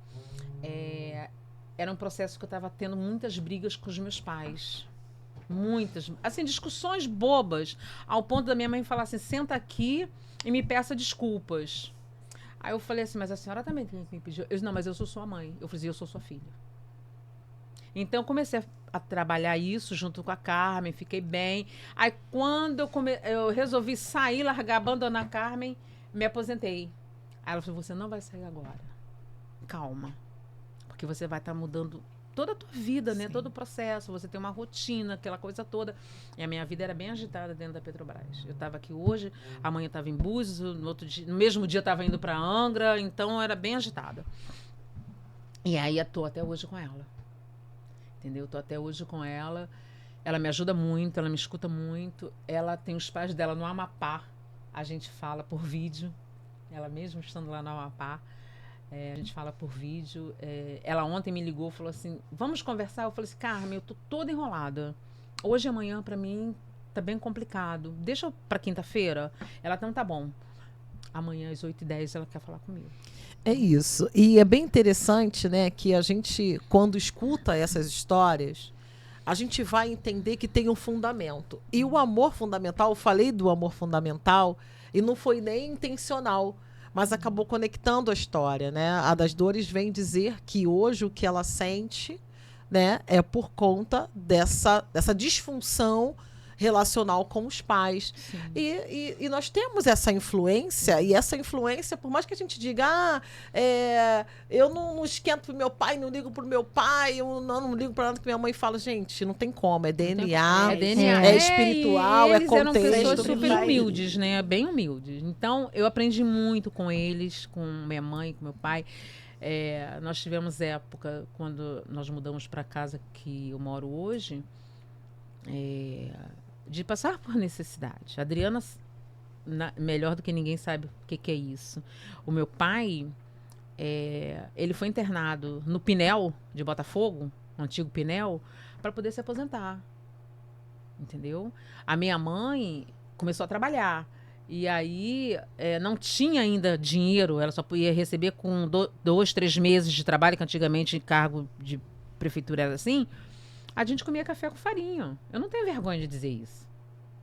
era um processo que eu estava tendo muitas brigas com os meus pais. Muitas. Assim, discussões bobas, ao ponto da minha mãe falar assim, senta aqui e me peça desculpas. Aí eu falei assim, mas a senhora também tem que me pedir. Eu disse, não, mas eu sou sua mãe. Eu falei, eu sou sua filha. Então, eu comecei a trabalhar isso junto com a Carmen, fiquei bem. Aí, quando eu resolvi sair, largar, abandonar a Carmen, me aposentei. Aí ela falou, você não vai sair agora. Calma. Porque você vai estar mudando toda a tua vida, né? Todo o processo. Você tem uma rotina, aquela coisa toda. E a minha vida era bem agitada dentro da Petrobras. Eu estava aqui hoje, amanhã estava em Búzios, no mesmo dia estava indo para Angra, então era bem agitada. E aí eu tô até hoje com ela. Entendeu? Tô até hoje com ela. Ela me ajuda muito, ela me escuta muito. Ela tem os pais dela no Amapá. A gente fala por vídeo. Ela mesmo estando lá no Amapá. A gente fala por vídeo. Ela ontem me ligou e falou assim, vamos conversar? Eu falei assim, Carmen, eu tô toda enrolada. Hoje e amanhã, pra mim, tá bem complicado. Deixa pra quinta-feira? Ela não tá bom. Amanhã, às 8h10, ela quer falar comigo. É isso. E é bem interessante, né, que a gente, quando escuta essas histórias, a gente vai entender que tem um fundamento. E o amor fundamental, eu falei do amor fundamental, e não foi nem intencional, mas acabou conectando a história, né? A das Dores vem dizer que hoje o que ela sente, né, é por conta dessa disfunção relacional com os pais. E nós temos essa influência, e essa influência, por mais que a gente diga, eu não esquento pro meu pai, não ligo pro meu pai, eu não ligo para nada que minha mãe fala, gente, não tem como, é DNA, é espiritual, é contexto. Eles eram pessoas super humildes, né? Bem humildes. Então, eu aprendi muito com eles, com minha mãe, com meu pai. Nós tivemos época, quando nós mudamos para a casa que eu moro hoje, de passar por necessidade. A Adriana, melhor do que ninguém, sabe o que é isso. O meu pai, ele foi internado no Pinel de Botafogo, no antigo Pinel, para poder se aposentar. Entendeu? A minha mãe começou a trabalhar. E aí, não tinha ainda dinheiro, ela só podia receber com 2, 3 meses de trabalho, que antigamente cargo de prefeitura era assim. A gente comia café com farinha. Eu não tenho vergonha de dizer isso.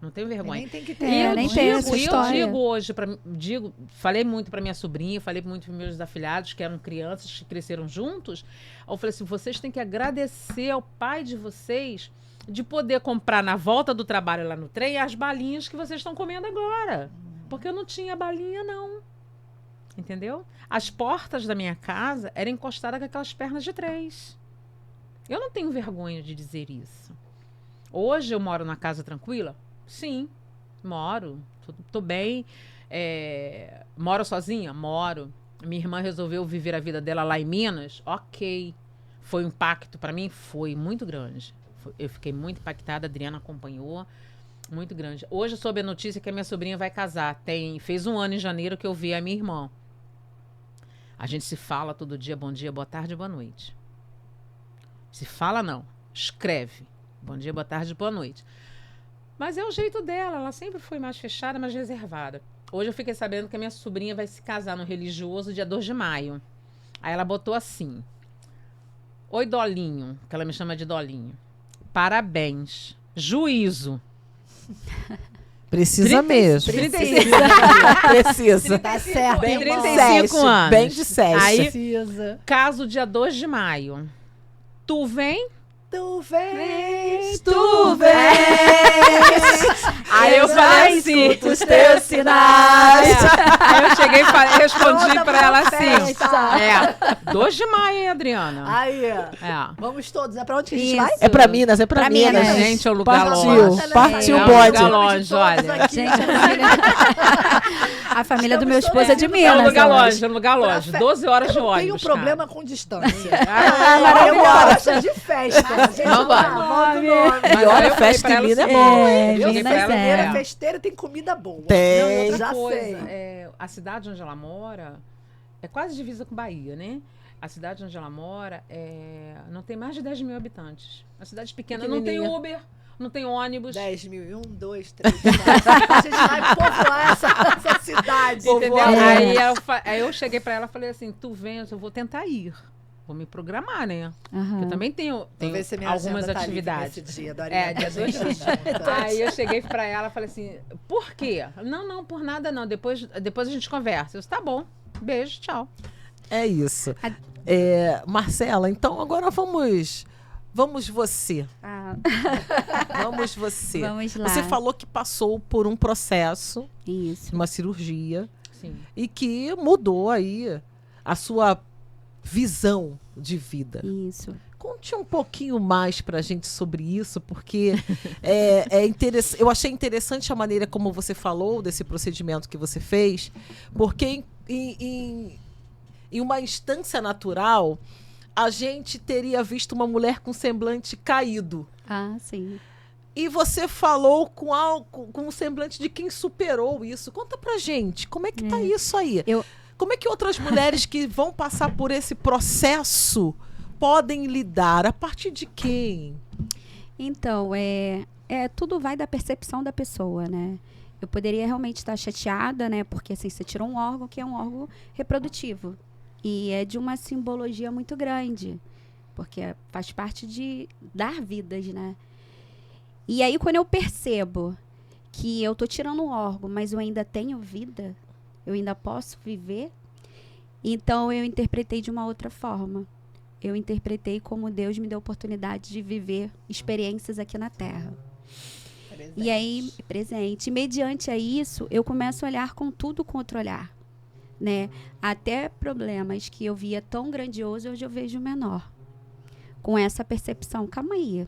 Não tenho vergonha. Nem tem que ter. Eu digo hoje, falei muito para minha sobrinha, falei muito para meus afilhados, que eram crianças que cresceram juntos. Eu falei assim, vocês têm que agradecer ao pai de vocês de poder comprar na volta do trabalho lá no trem as balinhas que vocês estão comendo agora. Porque eu não tinha balinha, não. Entendeu? As portas da minha casa eram encostadas com aquelas pernas de 3. Eu não tenho vergonha de dizer isso. Hoje eu moro na casa tranquila? Sim, moro. Tô bem. Moro sozinha? Moro. Minha irmã resolveu viver a vida dela lá em Minas? Ok. Foi um impacto para mim? Foi muito grande. Eu fiquei muito impactada, a Adriana acompanhou. Muito grande. Hoje eu soube a notícia que a minha sobrinha vai casar. Fez 1 ano em janeiro que eu vi a minha irmã. A gente se fala todo dia, bom dia, boa tarde, boa noite. Se fala, não. Escreve. Bom dia, boa tarde, boa noite. Mas é o jeito dela. Ela sempre foi mais fechada, mais reservada. Hoje eu fiquei sabendo que a minha sobrinha vai se casar no religioso dia 2 de maio. Aí ela botou assim. Oi, Dolinho. Que ela me chama de Dolinho. Parabéns. Juízo. Precisa mesmo. 35. Precisa. Tá certo. Bem 35 anos. Bem de 7. Aí, Precisa. caso dia 2 de maio. Tu vem? Tu vens, Tu vens. Aí eu falei assim. Os teus sinais. Aí eu cheguei e respondi Toda pra ela festa. assim. 2 de maio, hein, Adriana? Aí, Vamos todos. É pra onde que a gente Isso. vai? É pra Minas, Pra Minas. Minas. Gente, é um lugar Partiu, longe. partiu o É um bode. lugar longe, olha. Gente, a família do meu esposo é de É Minas. um lugar eu acho. longe, é um lugar longe. 12 horas de Eu ônibus. tenho um problema com distância. Cara. Eu gosto de festa. Gente, Vamos lá. bota o nome. Mas E olha, aí eu falei festa pra em ela Minas é assim, bom, hein? eu falei pra Minas ela, Festeira, festeira tem comida boa. Tem. Não, e outra Já coisa, sei. a cidade onde ela mora é quase divisa com Bahia, né? A cidade onde ela mora não tem mais de 10 mil habitantes. Uma cidade pequena, não tem Pequenininha. Uber. não tem ônibus. 10.001, 2, 3, 4. A gente vai povoar essa cidade. Entendeu? Aí eu cheguei pra ela e falei assim, tu vem, eu vou tentar ir. Vou me programar, né? Eu também tenho algumas atividades. Esse dia, dia 2 dias. Aí eu cheguei pra ela e falei assim, por quê? Não, por nada não. Depois a gente conversa. Eu disse, tá bom. Beijo, tchau. É isso. Marcela, então agora vamos você. Vamos você. Vamos lá. Você falou que passou por um processo, Isso. uma cirurgia, Sim. e que mudou aí a sua visão de vida. Isso. Conte um pouquinho mais pra gente sobre isso, porque eu achei interessante a maneira como você falou desse procedimento que você fez, porque em uma instância natural, a gente teria visto uma mulher com semblante caído. Sim. E você falou com um semblante de quem superou isso. Conta pra gente, como é que tá isso aí? Como é que outras mulheres que vão passar por esse processo podem lidar? A partir de quem? Então, tudo vai da percepção da pessoa, né? Eu poderia realmente estar chateada, né? Porque assim, você tirou um órgão que é um órgão reprodutivo. E é de uma simbologia muito grande. Porque faz parte de dar vidas, né? E aí, quando eu percebo que eu tô tirando um órgão, mas eu ainda tenho vida, eu ainda posso viver, então eu interpretei de uma outra forma. Eu interpretei como Deus me deu a oportunidade de viver experiências aqui na Terra. Presente. E aí, presente. Mediante a isso, eu começo a olhar com tudo com outro olhar, né? Até problemas que eu via tão grandioso, hoje eu vejo menor. Com essa percepção, calma aí.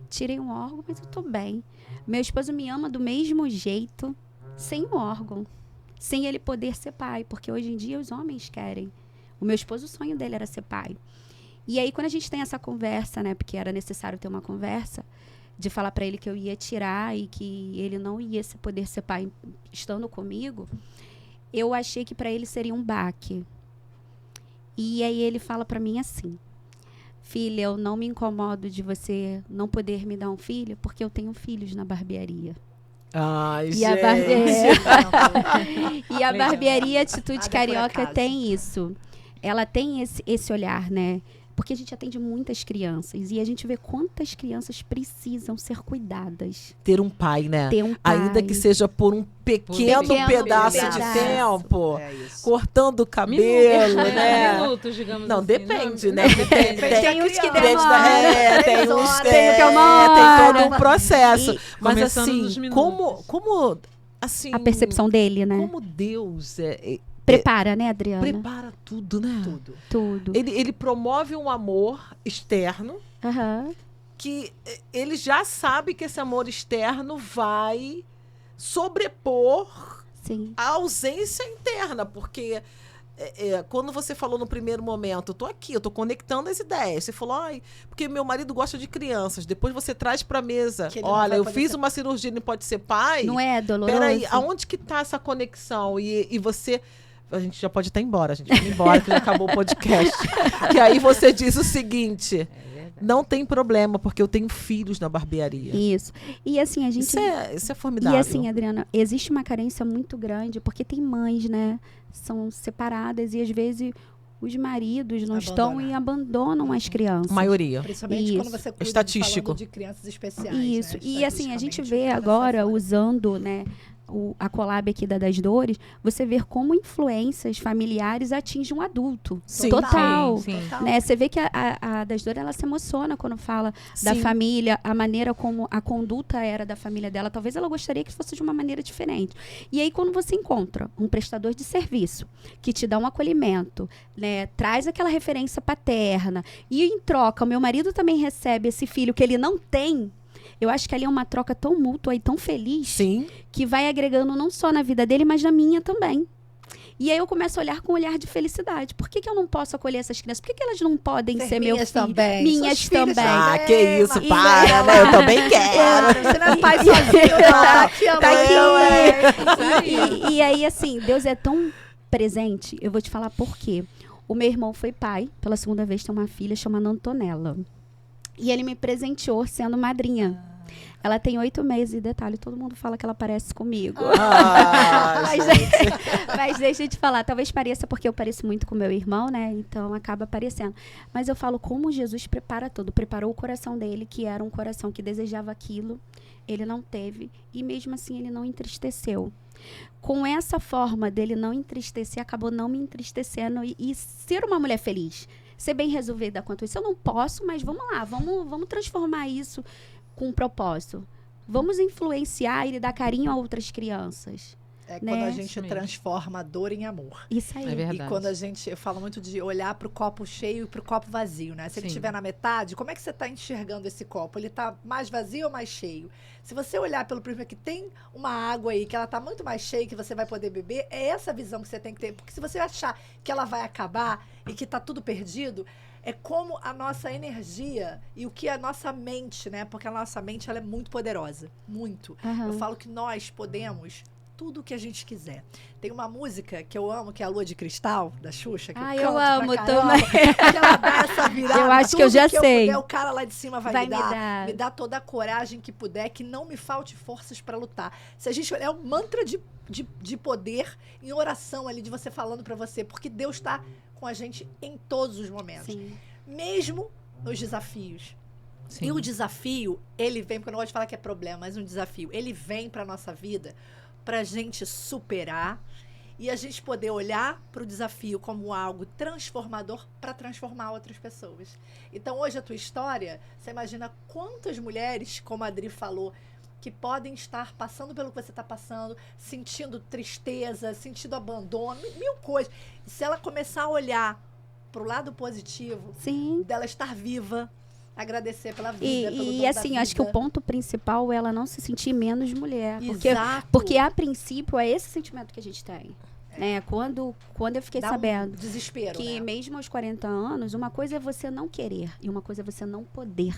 Tirei um órgão, mas eu tô bem. Meu esposo me ama do mesmo jeito, sem um órgão. Sem ele poder ser pai, porque hoje em dia os homens querem. O meu esposo, o sonho dele era ser pai. E aí, quando a gente tem essa conversa, né, porque era necessário ter uma conversa, de falar para ele que eu ia tirar e que ele não ia poder ser pai estando comigo, eu achei que para ele seria um baque. E aí ele fala para mim assim, filha, eu não me incomodo de você não poder me dar um filho, porque eu tenho filhos na barbearia. Ai, e gente. A barbearia Atitude Carioca tem isso. Ela tem esse olhar, né? Porque a gente atende muitas crianças e a gente vê quantas crianças precisam ser cuidadas. Ter um pai, né? Ter um pai. Ainda que seja por um pequeno pedaço de tempo. Cortando o cabelo, né? Minutos, digamos não, assim. Depende, não, né? Tem uns que demoram. Tem uns tem todo um processo. Mas assim, como assim... A percepção dele, né? Como Deus prepara, né, Adriana? Prepara tudo, né? Tudo. Ele promove um amor externo que ele já sabe que esse amor externo vai sobrepor a ausência interna, porque quando você falou no primeiro momento, eu tô aqui, eu tô conectando as ideias. Você falou, porque meu marido gosta de crianças. Depois você traz pra mesa, olha, eu fiz uma cirurgia e não pode ser pai. Não é doloroso? Peraí, aonde que tá essa conexão? E você... A gente já pode até ir embora, a gente vai embora, que já acabou o podcast. Que aí você diz o seguinte... Não tem problema, porque eu tenho filhos na barbearia. Isso. E assim, a gente... Isso é formidável. E assim, Adriana, existe uma carência muito grande, porque tem mães, né? São separadas e às vezes os maridos não estão e abandonam as crianças. A maioria. Principalmente quando você cuida estatístico de crianças especiais. Isso. Né? E assim, a gente vê agora, usando, né, a collab aqui das Dores, você vê como influências familiares atingem um adulto. Sim. Total. Sim. Né? Você vê que a das Dores, ela se emociona quando fala da família, a maneira como a conduta era da família dela. Talvez ela gostaria que fosse de uma maneira diferente. E aí, quando você encontra um prestador de serviço que te dá um acolhimento, né, traz aquela referência paterna, e em troca, o meu marido também recebe esse filho que ele não tem. Eu acho que ali é uma troca tão mútua e tão feliz que vai agregando não só na vida dele, mas na minha também. E aí eu começo a olhar com um olhar de felicidade. Por que eu não posso acolher essas crianças? Por que elas não podem ser meu filho? Também. Minhas também. Que isso, para, né? Eu também quero. Você não é pai sozinho, não. Tá aqui. E aí, assim, Deus é tão presente. Eu vou te falar por quê. O meu irmão foi pai. Pela segunda vez tem uma filha chamada Antonella. E ele me presenteou sendo madrinha. Ela tem 8 meses, e detalhe, todo mundo fala que ela parece comigo. Mas deixa eu te falar, talvez pareça porque eu pareço muito com meu irmão, né? Então acaba parecendo. Mas eu falo como Jesus prepara tudo. Preparou o coração dele, que era um coração que desejava aquilo. Ele não teve. E mesmo assim ele não entristeceu. Com essa forma dele não entristecer, acabou não me entristecendo e ser uma mulher feliz. Ser bem resolvida quanto isso. Eu não posso, mas vamos lá, vamos transformar isso com um propósito. Vamos influenciar e dar carinho a outras crianças. É quando a gente transforma a dor em amor. Isso aí. É verdade. E quando eu falo muito de olhar para o copo cheio e para o copo vazio, né? Se ele estiver na metade, como é que você está enxergando esse copo? Ele está mais vazio ou mais cheio? Se você olhar pelo primeiro que tem uma água aí, que ela está muito mais cheia, que você vai poder beber, é essa visão que você tem que ter. Porque se você achar que ela vai acabar e que está tudo perdido, é como a nossa energia e o que a nossa mente, né? Porque a nossa mente, ela é muito poderosa. Muito. Eu falo que nós podemos tudo o que a gente quiser. Tem uma música que eu amo, que é a Lua de Cristal, da Xuxa, que eu amo também. Ela dá essa virada. Eu acho que eu já sei. O cara lá de cima vai me dar toda a coragem que puder, que não me falte forças para lutar. Se a gente olhar, é um mantra de poder em oração ali, de você falando para você, porque Deus está com a gente em todos os momentos. Sim. Mesmo nos desafios. Sim. E o desafio, ele vem, porque eu não gosto de falar que é problema, mas um desafio, ele vem para nossa vida pra gente superar e a gente poder olhar para o desafio como algo transformador para transformar outras pessoas. Então, hoje, a tua história, você imagina quantas mulheres, como a Adri falou, que podem estar passando pelo que você está passando, sentindo tristeza, sentindo abandono, mil coisas. E se ela começar a olhar para o lado positivo, Sim. dela estar viva, agradecer pela vida, pelo dom e assim, da vida. acho que o ponto principal é ela não se sentir menos mulher. Exato. Porque a princípio é esse sentimento que a gente tem. Né? Quando eu fiquei sabendo desespero, que né? mesmo aos 40 anos, uma coisa é você não querer e uma coisa é você não poder.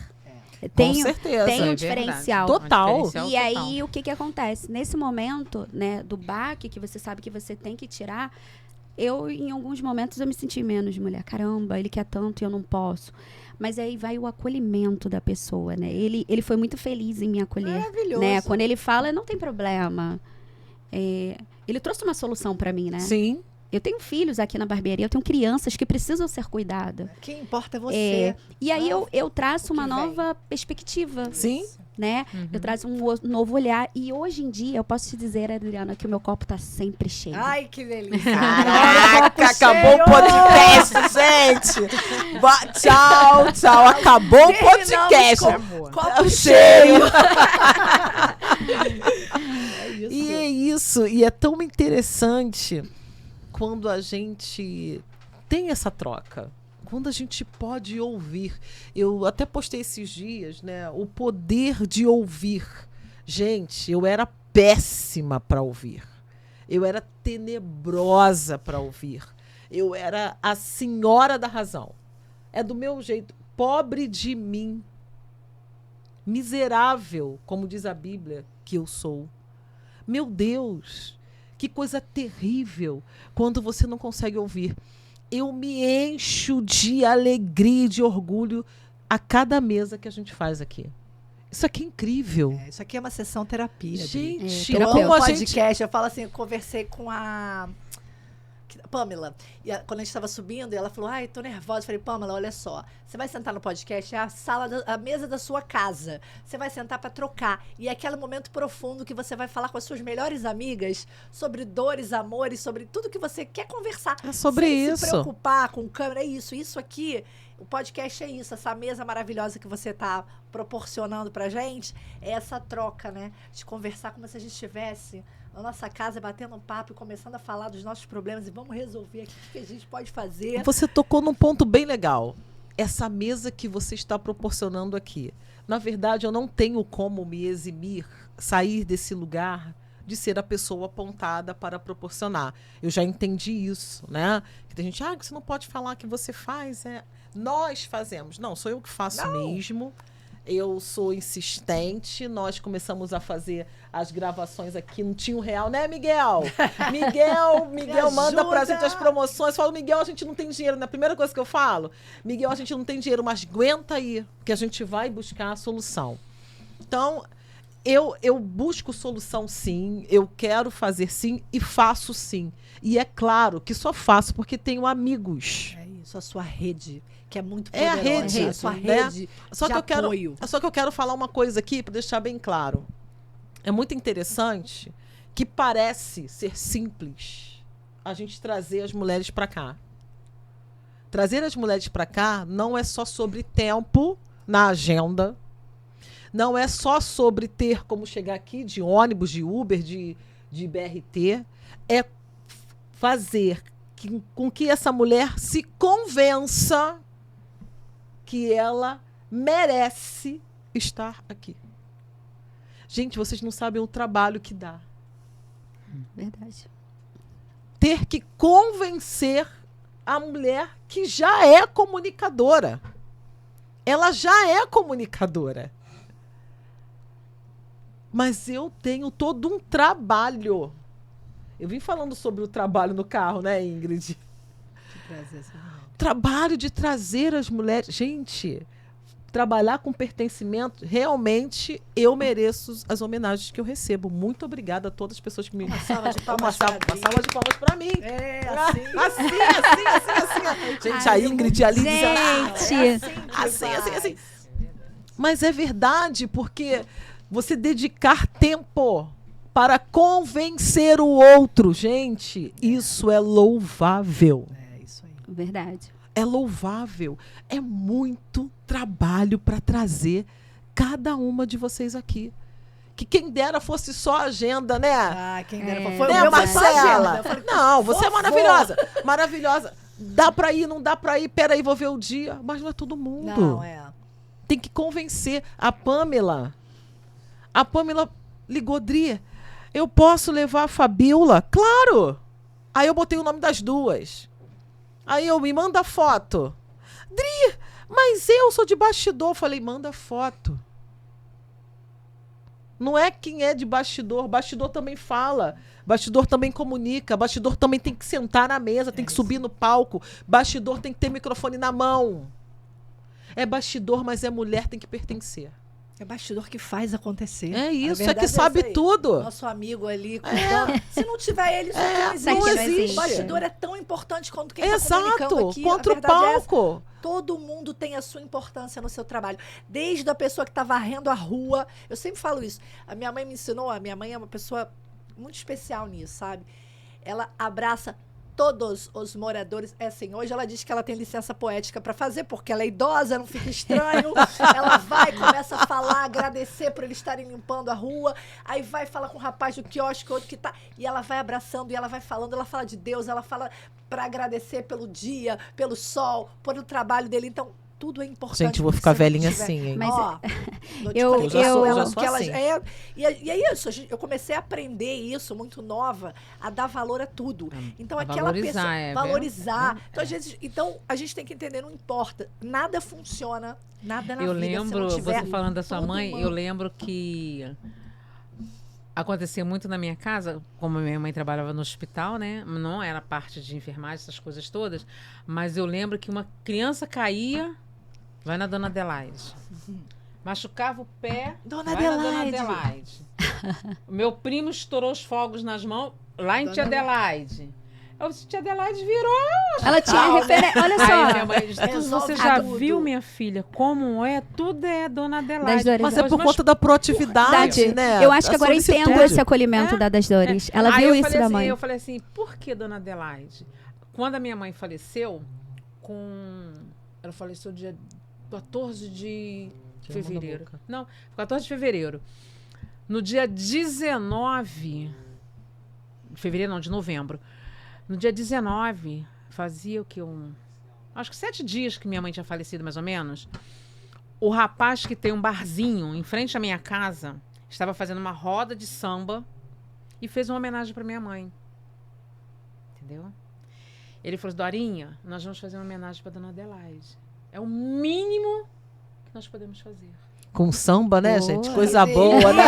Com certeza. Tem um É diferencial. Total. E aí, o que acontece? Nesse momento, né, do baque, que você sabe que você tem que tirar, em alguns momentos, eu me senti menos mulher. Caramba, ele quer tanto e eu não posso. Mas aí vai o acolhimento da pessoa, né? Ele foi muito feliz em me acolher. Maravilhoso. Né? Quando ele fala, não tem problema. Ele trouxe uma solução para mim, né? Sim. Eu tenho filhos aqui na barbearia, eu tenho crianças que precisam ser cuidadas. O que importa é você. E aí eu traço uma nova perspectiva. Sim. Né? Eu trago um novo olhar. E hoje em dia, eu posso te dizer, Adriana, que o meu copo tá sempre cheio. Ai, que delícia. Caraca, acabou o podcast, gente. Tchau. Acabou o podcast. Copo cheio. E é isso. E é tão interessante quando a gente tem essa troca. Quando a gente pode ouvir. Eu até postei esses dias, né? O poder de ouvir. Gente, eu era péssima para ouvir. Eu era tenebrosa para ouvir. Eu era a senhora da razão. É do meu jeito. Pobre de mim. Miserável, como diz a Bíblia, que eu sou. Meu Deus, que coisa terrível quando você não consegue ouvir. Eu me encho de alegria e de orgulho a cada mesa que a gente faz aqui. Isso aqui é incrível. Isso aqui é uma sessão terapia. Gente, eu como amo a podcast, eu falo assim, eu conversei com a Pamela, e quando a gente estava subindo, ela falou, ai, tô nervosa. Eu falei, Pamela, olha só, você vai sentar no podcast, é a mesa da sua casa. Você vai sentar para trocar. E é aquele momento profundo que você vai falar com as suas melhores amigas sobre dores, amores, sobre tudo que você quer conversar. É sobre isso. Sem se preocupar com câmera, é isso. Isso aqui, o podcast é isso. Essa mesa maravilhosa que você tá proporcionando pra gente, é essa troca, né? De conversar como se a gente estivesse na nossa casa, batendo um papo e começando a falar dos nossos problemas e vamos resolver aqui o que a gente pode fazer. Você tocou num ponto bem legal. Essa mesa que você está proporcionando aqui. Na verdade, eu não tenho como me eximir, sair desse lugar de ser a pessoa apontada para proporcionar. Eu já entendi isso, né? Que tem gente, você não pode falar que você faz. Nós fazemos. Não, sou eu que faço mesmo. Eu sou insistente, nós começamos a fazer as gravações aqui, não tinha R$1, né, Miguel? Miguel manda pra gente as promoções. Falo, Miguel, a gente não tem dinheiro, né? A primeira coisa que eu falo, Miguel, a gente não tem dinheiro, mas aguenta aí, que a gente vai buscar a solução. Então, eu busco solução sim, eu quero fazer sim e faço sim. E é claro que só faço porque tenho amigos. É isso, a sua rede, que é muito É poderosa. a rede, a sua né? rede Só de que apoio. só que eu quero falar uma coisa aqui para deixar bem claro. É muito interessante que parece ser simples a gente trazer as mulheres para cá. Trazer as mulheres para cá não é só sobre tempo na agenda, não é só sobre ter como chegar aqui de ônibus, de Uber, de BRT, é fazer com que essa mulher se convença que ela merece estar aqui. Gente, vocês não sabem o trabalho que dá. Verdade. Ter que convencer a mulher que já é comunicadora. Ela já é comunicadora. Mas eu tenho todo um trabalho. Eu vim falando sobre o trabalho no carro, né, Ingrid? Trabalho de trazer as mulheres. Gente, trabalhar com pertencimento, realmente eu mereço as homenagens que eu recebo. Muito obrigada a todas as pessoas que me... Uma salva de palmas. Uma salva de palmas para mim. É, assim. assim. Gente, a Ingrid e a Liz... Gente! Assim. Mas é verdade, porque você dedicar tempo para convencer o outro, gente, isso é louvável. É isso aí. Verdade. É louvável. É muito trabalho para trazer cada uma de vocês aqui. Que quem dera fosse só agenda, né? Ah, quem dera. É, Foi o Né, meu, foi só Marcela? agenda. Eu falei, Não, você é vovô. maravilhosa. Maravilhosa. Dá pra ir, não dá pra ir. Peraí, vou ver o dia. Mas não é todo mundo. Não, é. Tem que convencer. A Pamela ligou, Dri, eu posso levar a Fabiola? Claro! Aí eu botei o nome das duas. Aí me manda foto. Dri, mas eu sou de bastidor. Falei, manda foto. Não é quem é de bastidor. Bastidor também fala. Bastidor também comunica. Bastidor também tem que sentar na mesa, tem que subir no palco. Bastidor tem que ter microfone na mão. É bastidor, mas é mulher, tem que pertencer. É bastidor que faz acontecer. É A isso, é verdade que sabe essa aí. tudo. Nosso amigo ali cuidando. Se não tiver ele, isso aqui não não existe. existe. O bastidor é tão importante quanto quem está comunicando Exato, aqui. contra A o verdade é essa. palco. Todo mundo tem a sua importância no seu trabalho. Desde a pessoa que está varrendo a rua. Eu sempre falo isso. A minha mãe me ensinou, a minha mãe é uma pessoa muito especial nisso, sabe? Ela abraça todos os moradores. É assim, hoje ela diz que ela tem licença poética para fazer, porque ela é idosa, não fica estranho. Ela vai, começa a falar, agradecer por eles estarem limpando a rua. Aí vai falar com o rapaz do quiosque, outro que tá. E ela vai abraçando, e ela vai falando, ela fala de Deus, ela fala para agradecer pelo dia, pelo sol, pelo trabalho dele. Então, tudo é importante. Gente, eu vou se ficar você velhinha tiver- assim, hein? Mas Ó, eu já sou elas, assim. e é isso, eu comecei a aprender isso muito nova, a dar valor a tudo. Então a aquela valorizar, pessoa valorizar. Então a gente tem que entender, não importa, nada funciona, nada na Eu vida lembro, se não tiver você falando da sua todo mãe, mundo. eu lembro que acontecia muito na minha casa, como minha mãe trabalhava no hospital, né? Não era parte de enfermagem, essas coisas todas, mas eu lembro que uma criança caía, vai na Dona Adelaide. Machucava o pé, Dona vai na Dona Adelaide. Adelaide. O meu primo estourou os fogos nas mãos, lá em Dona Tia Adelaide. Eu disse, Tia Adelaide virou. ela tinha referência. Olha Aí só. minha mãe disse, Resolve você já tudo. viu, minha filha, como é? Tudo é Dona Das Adelaide. Dores. Mas é por conta da proatividade, né? Eu acho que A agora eu entendo solicitude. esse acolhimento das Dores. Ela Aí viu eu isso falei da assim, mãe. Eu falei assim, por que Dona Adelaide? Quando a minha mãe faleceu, ela faleceu dia 14 de Tira a mão da fevereiro. boca. Não, 14 de fevereiro. No dia 19 de fevereiro, não, de novembro. No dia 19, fazia o que? Acho que 7 dias que minha mãe tinha falecido, mais ou menos. O rapaz que tem um barzinho em frente à minha casa estava fazendo uma roda de samba e fez uma homenagem para minha mãe. Entendeu? Ele falou, Dorinha, nós vamos fazer uma homenagem para Dona Adelaide. É o mínimo que nós podemos fazer. Com samba, né, Boa. gente? Coisa boa, né?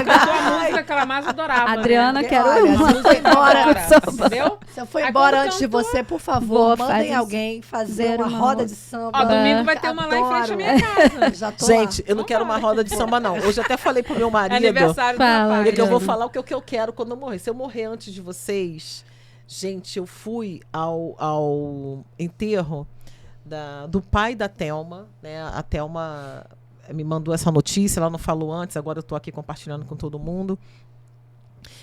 Cantou a música que ela mais adorava. Adriana, né? quero Olha, uma. se foi embora, Entendeu? se eu for Aí embora quando antes de cantou- você, por favor, Vou mandem fazer- alguém fazer uma uma roda de samba. Ó, domingo vai ter uma lá em frente à minha casa. Já tô Gente, lá. eu não quero uma roda de samba, não. Hoje até falei pro meu É marido aniversário do Fala, rapaz. que eu vou Adriana. falar o que eu quero quando eu morrer. Se eu morrer antes de vocês, gente, eu fui ao enterro do pai da Thelma, né? A Thelma me mandou essa notícia, ela não falou antes, agora eu tô aqui compartilhando com todo mundo.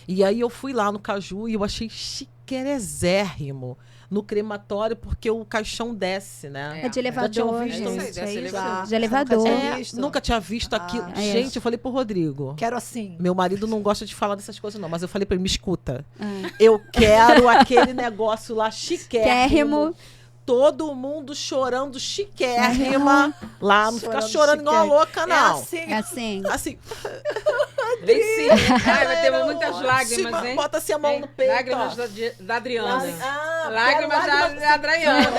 E aí eu fui lá no Caju e eu achei chiquerezérrimo no crematório, porque o caixão desce, né? É de Já elevador, tinham visto gente. isso? É Desce isso. elevador. De elevador. Nunca tinha visto aquilo. Ah, Gente, eu falei pro Rodrigo. Quero assim. Meu marido não gosta de falar dessas coisas, não. Mas eu falei pra ele, me escuta. Ah. Eu quero aquele negócio lá chiquérrimo. Chiquérrimo. Todo mundo chorando chiquérrima. Lá, não fica Chorando chorando igual uma chiquérrimo. louca, É não. assim. É assim. Assim, Vem sim. Ai, vai ter muitas se- lágrimas, hein? bota assim a mão Hein? no peito. Lágrimas ó. da Adriana. Ah, Lágrimas quero da Adriana.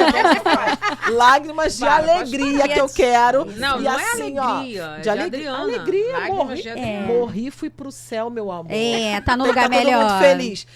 lágrimas de Para, pode alegria falar. que eu quero. Não, E não é assim, alegria. ó, É de alegria. Alegria, Lágrimas morri. de Adriana. Morri, fui pro céu, meu amor. É, tá no Tem que lugar tá todo melhor. mundo feliz.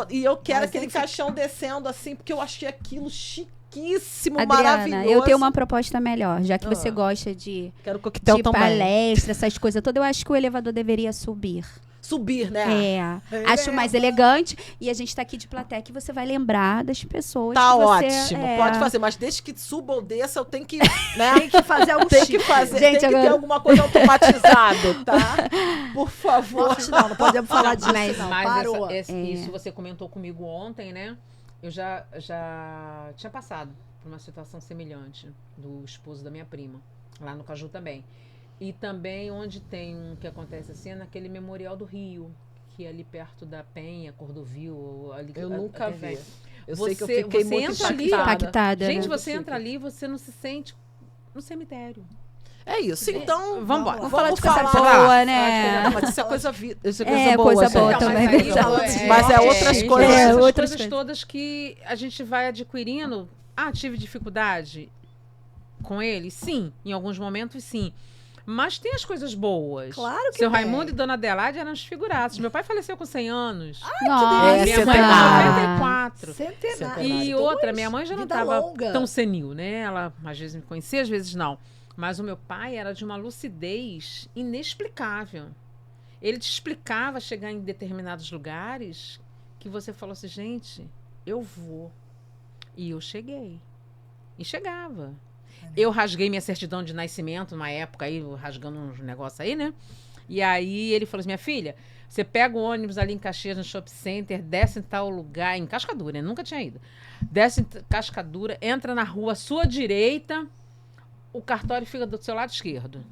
E eu quero Mas aquele tem que- caixão descendo assim, porque eu achei aquilo chiquíssimo, Adriana, maravilhoso. eu tenho uma proposta melhor. Já que você Ah. gosta de Quero coquetel também. palestra, essas coisas todas, eu acho que o elevador deveria subir. Subir, né? Acho mais elegante. E a gente tá aqui de plateia que você vai lembrar das pessoas Tá que você... ótimo, pode fazer. Mas desde que suba ou desça, eu tenho que, né? Tem que fazer algo Tem que chique. fazer, Gente, tem que ter agora- alguma coisa automatizada, tá? Por favor. Morte não podemos falar disso, Mas- não. Mas Parou. isso você comentou comigo ontem, né? Eu já tinha passado por uma situação semelhante do esposo da minha prima, lá no Caju também. E também onde tem um que acontece assim, é naquele Memorial do Rio, que é ali perto da Penha, Cordovil. Ali, Eu nunca vi. velho. Eu sei que eu Você- fiquei você muito entra ali, impactada, Gente, né? você entra ali, você não se sente no cemitério. É isso. Então, Vambora. Vamos falar de coisa falar. boa, né? Mas isso é coisa, isso é É, coisa boa, coisa boa gente. também. Mas, aí, Mas é outras então, coisas. essas outras coisas coisas. todas que a gente vai adquirindo. Ah, tive dificuldade com ele? Sim. Em alguns momentos, sim. Mas tem as coisas boas. Claro que Seu tem. Raimundo e Dona Adelaide eram os figuraços. Meu pai faleceu com 100 anos. Nossa. Minha mãe com centenário. 94. Centenário. E outra, minha mãe já não Vida estava longa. tão senil, né? Ela às vezes me conhecia, às vezes não. Mas o meu pai era de uma lucidez inexplicável. Ele te explicava chegar em determinados lugares que você falou assim, gente, eu vou. E eu cheguei. E chegava. Eu rasguei minha certidão de nascimento na época aí, rasgando uns negócios aí, né? E aí ele falou assim, minha filha, você pega o ônibus ali em Caxias, no shopping center, desce em tal lugar, em Cascadura, né? Nunca tinha ido. Desce em Cascadura, entra na rua à sua direita, o cartório fica do seu lado esquerdo.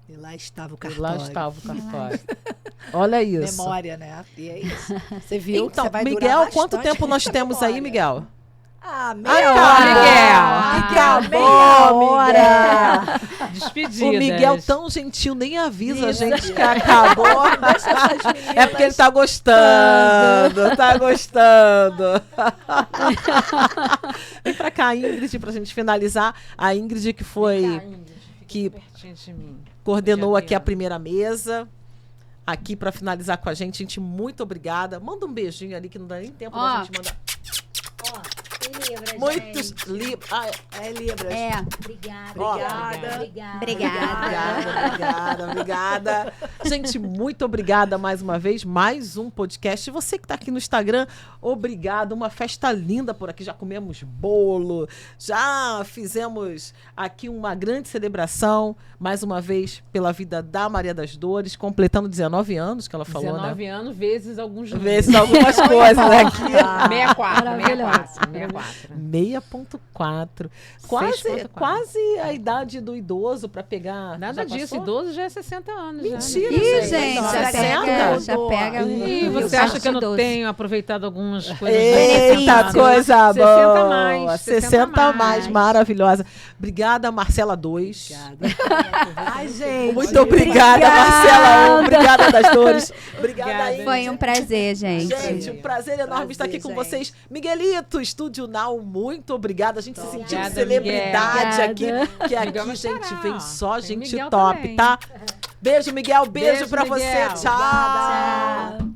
E lá estava o E cartório. lá estava o cartório. Olha isso. Memória, né? E é isso. Você viu que Então, você vai durar Miguel, bastante quanto tempo com nós essa temos aí, memória. Miguel? Ah, Acabou, meia hora. Acabou, meia hora. Despedidas. O Miguel tão gentil, nem avisa a Isso. gente que acabou. Deixa essas meninas. É porque ele tá gostando, tá gostando. Vem pra cá, Ingrid, pra gente finalizar. A Ingrid que foi, que pertinho de mim. coordenou Já aqui a vi. primeira mesa. Aqui pra finalizar com a gente. Gente, muito obrigada. Manda um beijinho ali, que não dá nem tempo Ó. da gente mandar. Muitos livros. É Libras. É. Obrigada. Obrigada. Obrigada. Gente, muito obrigada mais uma vez. Mais um podcast. Você que está aqui no Instagram, obrigado. Uma festa linda por aqui. Já comemos bolo, já fizemos aqui uma grande celebração, mais uma vez, pela vida da Maria das Dores, completando 19 anos, que ela falou, 19 né? anos vezes alguns números. Vezes algumas coisas aqui. 64, Maravilhoso. 64. 6.4. Quase, 6.4. quase a idade do idoso para pegar. Nada Já disso, passou? idoso já é 60 anos. Mentira, já, né? Ih, gente, gente, já 60? pega, já pega. E o você acha que eu não idoso. tenho aproveitado algumas coisas? Eita, benefícios. coisa 60 boa. mais, 60 mais, mais. maravilhosa. Obrigada, Marcela 2. Ai, gente. Muito obrigada, Marcela 1. Obrigada das Dores. Obrigada, Obrigada. Ingrid. Foi um prazer, gente. Gente, um prazer enorme estar aqui com gente. vocês. Miguelito, Estúdio Náutico. Miguel, muito obrigada. A gente se sentiu Obrigada, celebridade aqui. Que aqui, Miguel gente, Machará. vem só Tem gente Miguel top, também. tá? Beijo, Miguel. Beijo pra Miguel. você. Tchau. Tchau.